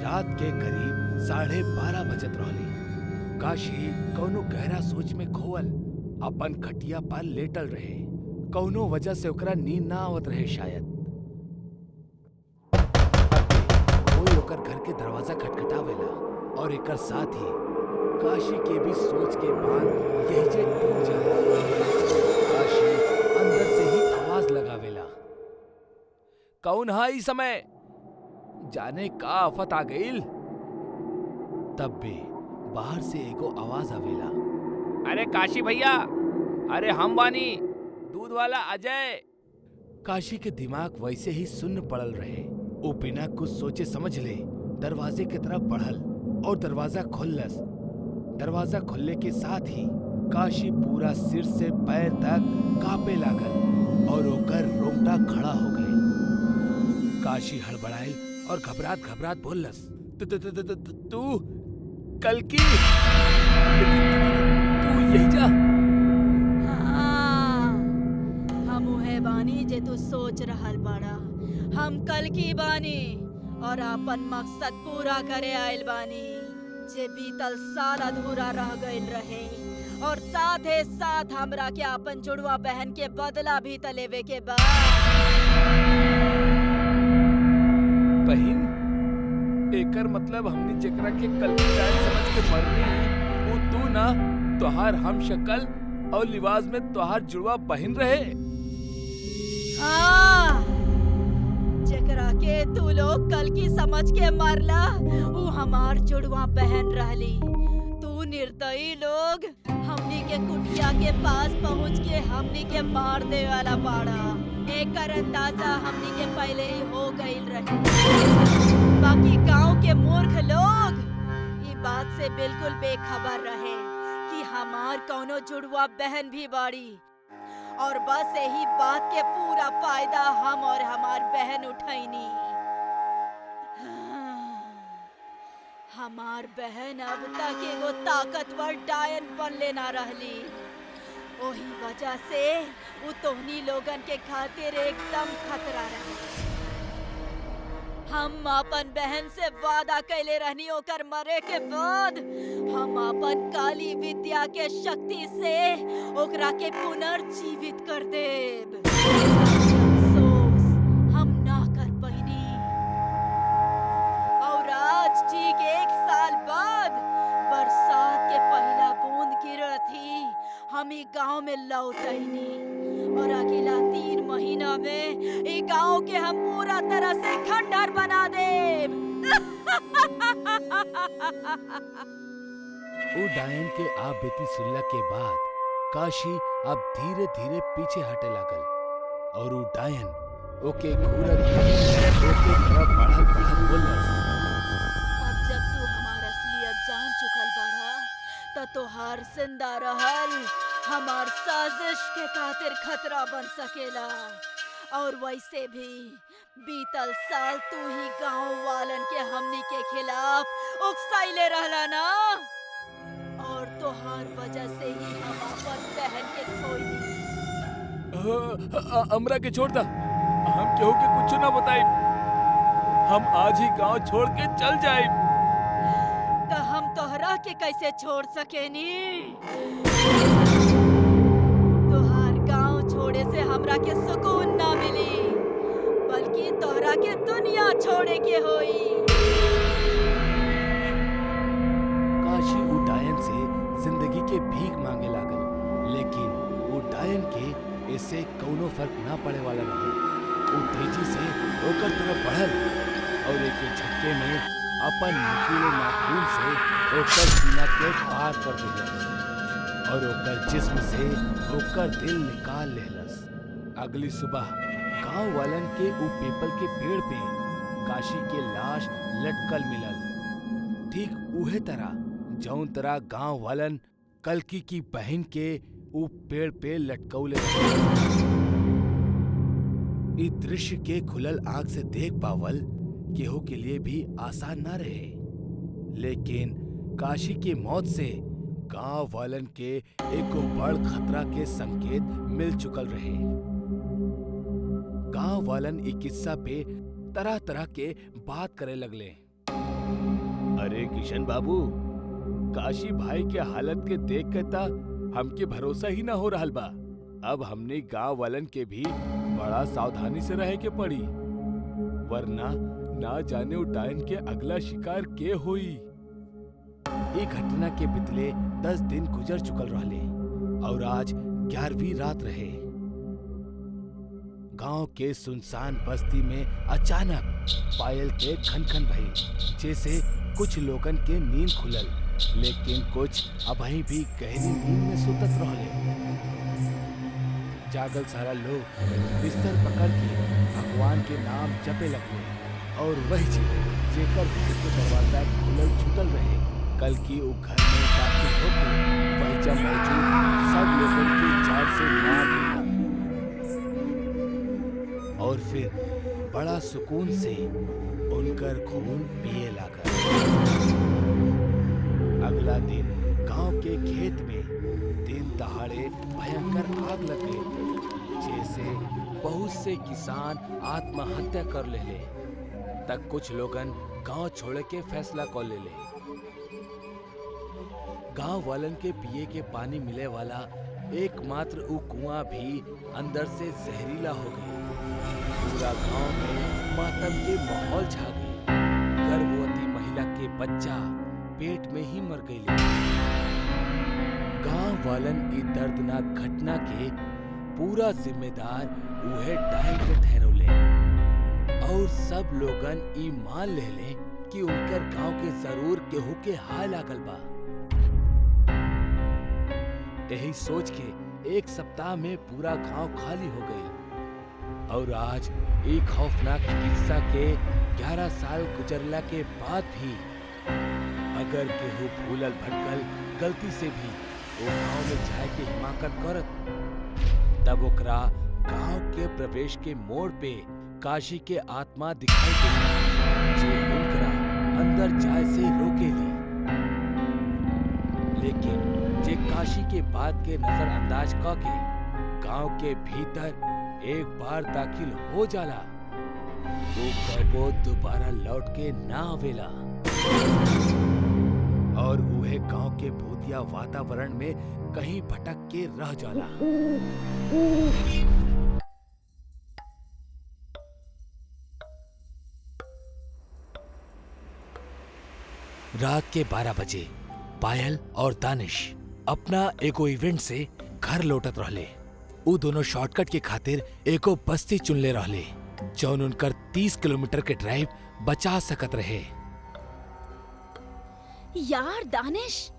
रात के करीब 12:30 बजत रहले। काशी कौनो गहरा सोच में खोवल अपन खटिया पर लेटल रहे। कौनो वजह से ओकरा नींद ना आवत रहे शायद। कोई ओकर घर के दरवाजा खटखटावेला और एकर साथ ही काशी के भी सोच के बांध यही जे टूट जाला। काशी अंदर से ही आवाज लगावेला, कौन हा ई समय? जाने का आफत आ गईल। तब भी बाहर से एगो आवाज आवेला, अरे काशी भैया, अरे हम बानी, दूध वाला अजय। काशी के दिमाग वैसे ही सुन्न पड़ल रहे। वो बिना कुछ सोचे समझ ले दरवाजे की तरफ बढ़ल और दरवाजा खोलस। दरवाजा खुलने के साथ ही काशी पूरा सिर से पैर तक कांपे लागल और ओकर रोंगटा खड़ा हो गए। काशी हड़बड़ाइल और घबरात घबरात बोलस, तू कल की तू यही जा। हाँ, हम उहे बानी जे तू सोच रहल बाड़ा। हम कल की बानी और अपन मकसद पूरा करे आइल बानी, जे बीतल साल अधूरा रह गइल रहे। और साथ ही साथ हमरा के अपन जुड़वा बहन के बदला भी त लेवे के बा। बहिन, एकर मतलब हमने जेकरा के कल की डायन समझ के मरनी वो तू ना, तोहार हम शक्ल और लिबास में तोहार जुड़वा बहन रहे। हाँ, जेकरा के तू लोग कल की समझ के मारला वो हमार जुड़वा बहन रहली। तू निर्दयी लोग हमनी के कुटिया के पास पहुँच के हमनी के मार दे वाला बाड़ा। एकर अंदाजा हमनी के पहले ही हो गईल रहे। बाकी गांव के मूर्ख लोग ये बात से बिल्कुल बेखबर रहे कि हमार कौनो जुड़वा बहन भी बाड़ी, और बस यही बात के पूरा फायदा हम और हमार बहन उठैनी। हमार बहन अब तक एगो ताकतवर डायन बन लेना रहली। ओही वजह से वो तोहनी लोगन के खातिर एकदम खतरा रहे। हम अपन बहन से वादा कैले रहनी ओकर मरे के बाद हम अपन काली विद्या के शक्ति से ओकरा के पुनर्जीवित कर देब। अफसोस हम ना कर पैनी। और आज ठीक 1 साल बाद बरसात के पहला बूंद गिरत ही हम ई गांव में लौटैनी। और अगला 3 महीना में ई गांव के हम पूरा तरह से खंडहर बना देब। वो डायन के आप बेटी सुनला के बाद काशी अब धीरे धीरे पीछे हटे लागल और वो डायन ओके घूरत ओके तरफ बढ़त बोलस, अब जब तू हमार असलियत जान चुकल बाड़ा त तोहार जिंदा रहल हमार साजिश के खातिर खतरा बन सकेला। और वैसे भी बीतल साल तू ही गांव वालन के हमनी के खिलाफ उकसाइले रहला ना, और तोहार वजह से ही हम अपन बहन के खोई। हमरा के छोड़ दा, हम केहू के कुछ ना बताई। हम आज ही गांव छोड़ के चल जाए। तो हम तोहरा के कैसे छोड़ सकेनी? तोहार गांव छोड़े से हमरा के सुकून ना मिली, बल्कि तोहरा के दुनिया छोड़े के होई। काशी वो डायन से जिंदगी के भीख मांगे लागल, लेकिन वो डायन के इससे कौनो फर्क ना पड़े वाला रहे। वो तेजी से ओकर तरफ बढ़ल और एक झटके में अपन नुकीले नाखून से ओकर सीना के पार कर दिलस और ओकर जिस्म से ओकर दिल निकाल लेलस। अगली सुबह गांव वालन के ऊ पीपल के पेड़ पे काशी के लाश लटकल मिलल। ठीक उहे तरह जौन तरह गांव वालन कल्कि की बहन के ऊ पेड़ पे लटकौले रहे। इस दृश्य के खुलल आंख से देख पावल केहू के लिए भी आसान ना रहे, लेकिन काशी के मौत से गांव वालन के एको बड़ खतरा के संकेत मिल चुकल रहे। गांव वालन ई किस्सा पे तरह तरह के बात करे लगले। अरे किशन बाबू, काशी भाई के हालत के देख के ता हमके भरोसा ही ना हो रहल बा। अब हमने गांव वालन के भी बड़ा सावधानी से रहे के पड़ी, वरना ना जाने वो डायन के अगला शिकार के होई। एक घटना के बितले 10 दिन गुजर चुकल रहले और आज 11वीं रात रहे। गांव के सुनसान बस्ती में अचानक पायल के खनखन भइल, जैसे कुछ लोगन के नींद खुलल, लेकिन कुछ अभी भी गहरी नींद में सुतत रहले। जागल सारा लोग बिस्तर पकड़ के भगवान के नाम जपे लगले और वही जी जेकर घर के दरवाजा खुलल छूटल रहे, कल की वो घर में दाखिल होके वही जब मौजूद सब लोगों की जान से मार दिया और फिर बड़ा सुकून से उनकर खून पिए लगा। अगला दिन गांव के खेत में दिन दहाड़े भयंकर आग लग गई, जैसे बहुत से किसान आत्महत्या कर लेले। तक कुछ लोगन गांव छोड़े के फैसला कर लेले। गांव वालन के पिए के पानी मिले वाला एकमात्र ऊ कुआं भी अंदर से जहरीला हो गई। पूरा गांव में मातम के माहौल छा गई। गर्भवती महिला के बच्चा पेट में ही मर गई। गांव वालन की दर्दनाक घटना के पूरा जिम्मेदार उहे डायन के ठहरौले और सब लोगन ई मान लेले कि उनकर गांव के जरूर केहू के हाल लागल बा। यही सोच के एक सप्ताह में पूरा गांव खाली हो गई और आज एक खौफनाक किस्सा के 11 साल गुजरला के बाद भी अगर केहू भूलल भटकल गलती से भी वो गांव में जाए के हिमाकत करत, तब ओकरा गांव के प्रवेश के मोड़ पे काशी के आत्मा दिखाई दे जे उनकरा अंदर जाए से रोकेली। लेकिन जे काशी के बात के नजरअंदाज करके गांव के भीतर एक बार दाखिल हो जाला, वो कबो दोबारा लौट के ना आवेला और उहे गांव के भूतिया वातावरण में कहीं भटक के रह जाला। रात के 12 बजे पायल और दानिश अपना एगो इवेंट से घर लौटत रहले। उ दोनों शॉर्टकट के खातिर एगो बस्ती चुनले रहले जौन उनकर 30 किलोमीटर के ड्राइव बचा सकत रहे। यार दानिश,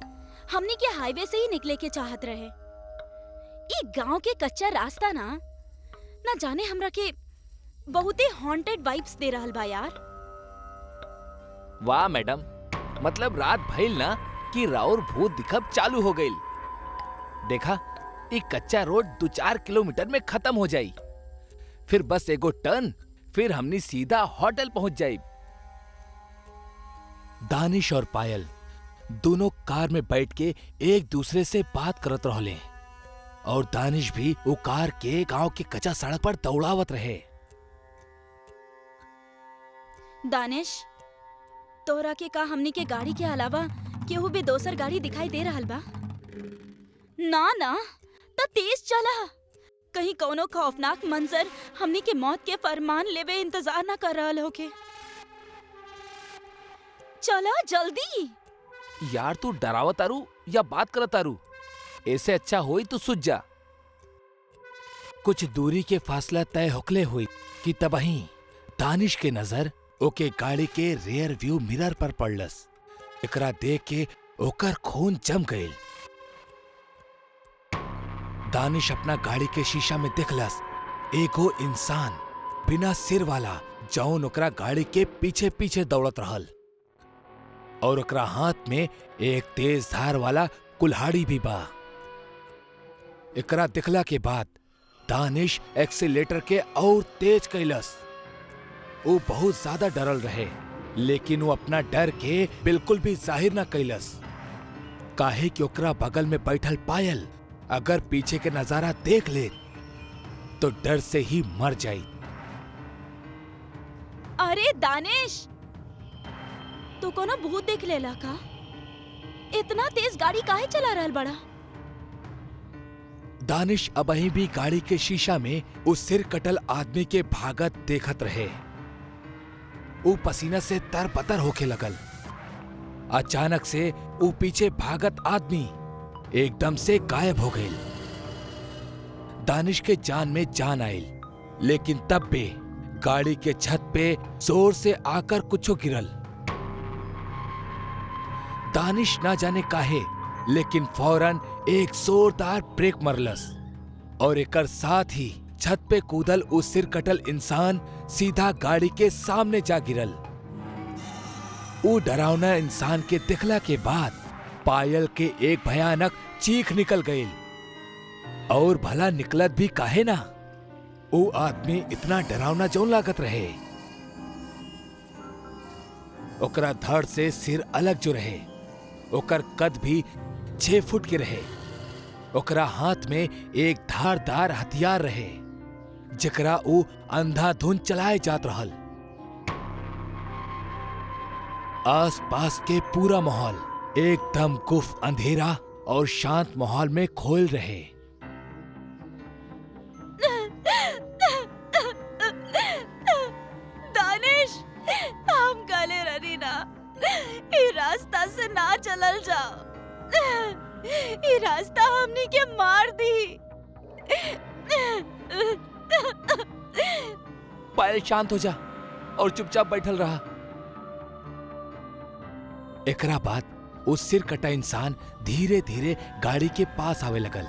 हमने के हाईवे से ही निकले के चाहत रहे। ये गांव के कच्चा रास्ता ना जाने हमरा के बहुते हॉन्टेड वाइब्स दे रहल बा यार। वाह मैडम, मतलब रात भइल ना कि राउर भूत दिखब चालू हो गइल। देखा, ये कच्चा रोड 2-4 किलोमीटर में खत्म हो जाई, फिर बस एगो टर्न, फिर हमनी सीधा होटल पहुंच जाई। दानिश और पायल दोनों कार में बैठ के एक दूसरे से बात करत रहले और दानिश भी वो कार के गांव के कच्चा सड़क पर दौड़ावत रहे। दानिश, तोहरा के का हमनी के गाड़ी के अलावा केहू भी दोसर गाड़ी दिखाई दे रहल बा? ना ना, त तेज चला। कहीं कौनो खौफनाक मंजर हमनी के मौत के फरमान लेवे इंतजार ना कर रहल होके। चला जल्दी। यार तू डरावत तारू या बात करत तारू? ऐसे अच्छा होई तू सुझ जा। कुछ दूरी के फासला तय होकले हुई कि तबही दानिश के नजर ओके गाड़ी के रियर व्यू मिरर पर पड़लस। एकरा देख के ओकर खून जम गईल। दानिश अपना गाड़ी के शीशा में देखलस एगो इंसान बिना सिर वाला जौन ओकरा गाड़ी के पीछे पीछे दौड़त रहल और ओकरा हाथ में एक तेज धार वाला कुल्हाड़ी भी बा। एकरा दिखला के बाद दानिश एक्सीलेटर के और तेज कैलस। वो बहुत ज्यादा डरल रहे, लेकिन वो अपना डर के बिल्कुल भी जाहिर न कैलस, काहे कि ओकरा बगल में बैठल पायल अगर पीछे के नजारा देख ले तो डर से ही मर जाई। अरे दानिश, तू कोनो भूत देख लेला का? इतना तेज गाड़ी काहे चला रहल बड़ा? दानिश अबही भी गाड़ी के शीशा में उस सिर कटल आदमी के भागत देखत रहे। वो पसीना से तरपतर होके लगल। अचानक से वो पीछे भागत आदमी एकदम से गायब हो गई। दानिश के जान में जान आयल, लेकिन तब भी गाड़ी के छत पे जोर से आकर कुछो गिरल। दानिश ना जाने काहे, लेकिन फौरन एक जोरदार ब्रेक मरलस और एकर साथ ही छत पे कूदल उस सिर कटल इंसान सीधा गाड़ी के सामने जा गिरल। वो डरावना इंसान के दिखला के बाद पायल के एक भयानक चीख निकल गई। और भला निकलत भी काहे ना, वो आदमी इतना डरावना जौन लागत रहे। ओकरा धड़ से सिर अलग जो रहे, ओकर कद भी 6 फुट के रहे। ओकरा हाथ में एक धारदार हथियार रहे, जेकरा वो अंधाधुंध चलाए जात रहल। आस पास के पूरा माहौल एकदम गुफ अंधेरा और शांत माहौल में खोल रहे। दानिश, हम काले रनी ना, ये रास्ता से ना चलल जाओ। ये रास्ता हमने के मार दी। पायल शांत हो जा और चुपचाप बैठल रहा। एकरा बाद उस सिर कटा इंसान धीरे धीरे गाड़ी के पास आवे लगल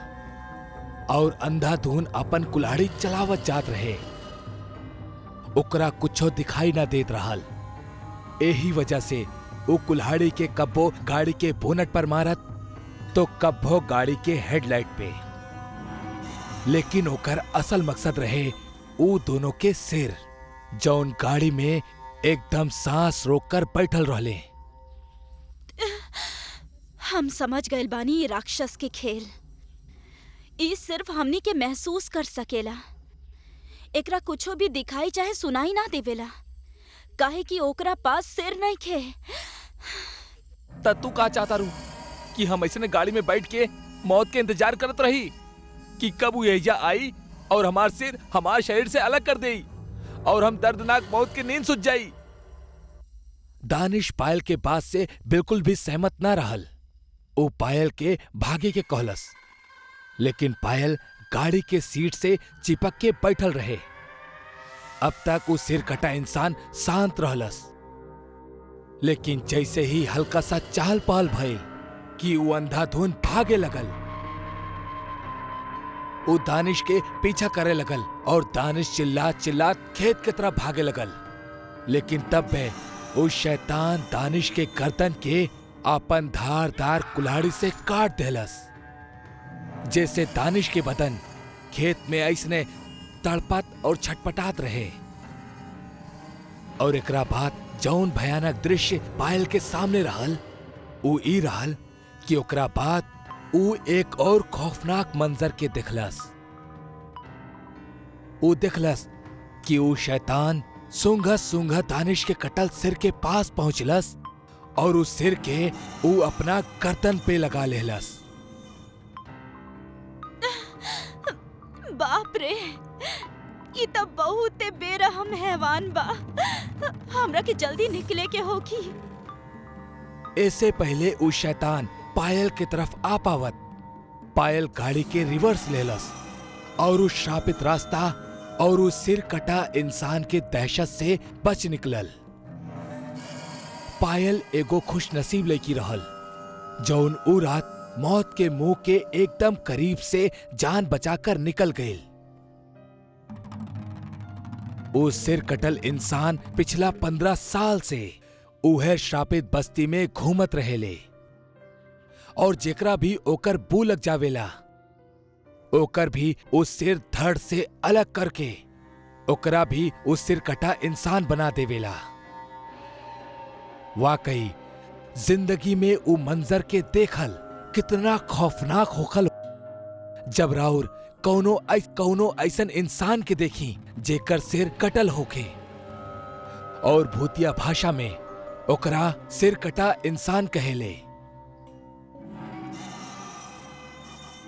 और अंधाधुंध अपन कुल्हाड़ी चलावत जात रहे। ओकरा कुछो दिखाई ना देत रहल। यही वजह से वो कुल्हाड़ी के कब्बो गाड़ी के बोनट पर मारत तो कब्बो गाड़ी के हेडलाइट पे। लेकिन ओकर असल मकसद रहे वो दोनों के सिर, जौन गाड़ी में एकदम सांस रोककर बैठल रहले। हम समझ गए बानी ये राक्षस के खेल। ई सिर्फ हमनी के महसूस कर सकेला। एकरा कुछो भी दिखाई चाहे सुनाई ना देवेला, काहे कि ओकरा पास सिर नहीं खे। तू का चाहता रू कि हम ऐसे गाड़ी में बैठ के मौत के इंतजार करत रही कि कब वो एजा आई और हमार सिर हमार शरीर से अलग कर देई और हम दर्दनाक मौत की नींद सुझ जाई। दानिश पायल के बात से बिल्कुल भी सहमत ना रहल। वो पायल के भागे के कहलस, लेकिन पायल गाड़ी के सीट से चिपक के बैठल रहे। अब तक वो सिर कटा इंसान शांत रहलस, लेकिन जैसे ही हल्का सा चहल पहल भइल कि वो अंधाधुंध भागे लगल। वो दानिश के पीछा करे लगल और दानिश चिल्लात चिल्लात खेत की तरफ भागे लगल। लेकिन तब में उस शैतान दानिश के गर्दन के अपन धारदार कुल्हाड़ी से काट देलस, जैसे दानिश के बदन खेत में ऐसने तड़पत और छटपटात रहे। और एकरा बाद जौन भयानक दृश्य पायल के सामने रहल, वो ई रहल कि ओकरा बाद वो एक और खौफनाक मंजर के देखलस। वो देखलस कि वो शैतान सूंघत सूंघत दानिश के कटल सिर के पास पहुंचलस और उस सिर के ऊ अपना गर्दन पे लगा लेलस। बाप रे, ये तो बहुत बेरहम हैवान बा। हमरा के जल्दी निकले के होगी। इससे पहले ऊ शैतान पायल की तरफ आ पावत, पायल गाड़ी के रिवर्स लेलस और उस श्रापित रास्ता और उस सिर कटा इंसान के दहशत से बच निकलल। पायल एगो खुश नसीब लड़की रहल जौन ऊ रात मौत के मुंह के एकदम करीब से जान बचाकर निकल गई। वो सिर कटल इंसान पिछला 15 साल से उहे श्रापित बस्ती में घूमत रहेले और जेकरा भी ओकर बू लग जावेला ओकर भी उस सिर धड़ से अलग करके ओकरा भी उस सिर कटा इंसान बना देवेला। वाकई जिंदगी में ऊ मंजर के देखल कितना खौफनाक होखल जब राउर कौनो ऐसन इंसान के देखी जेकर सिर कटल होके और भूतिया भाषा में ओकरा सिर कटा इंसान कहेले।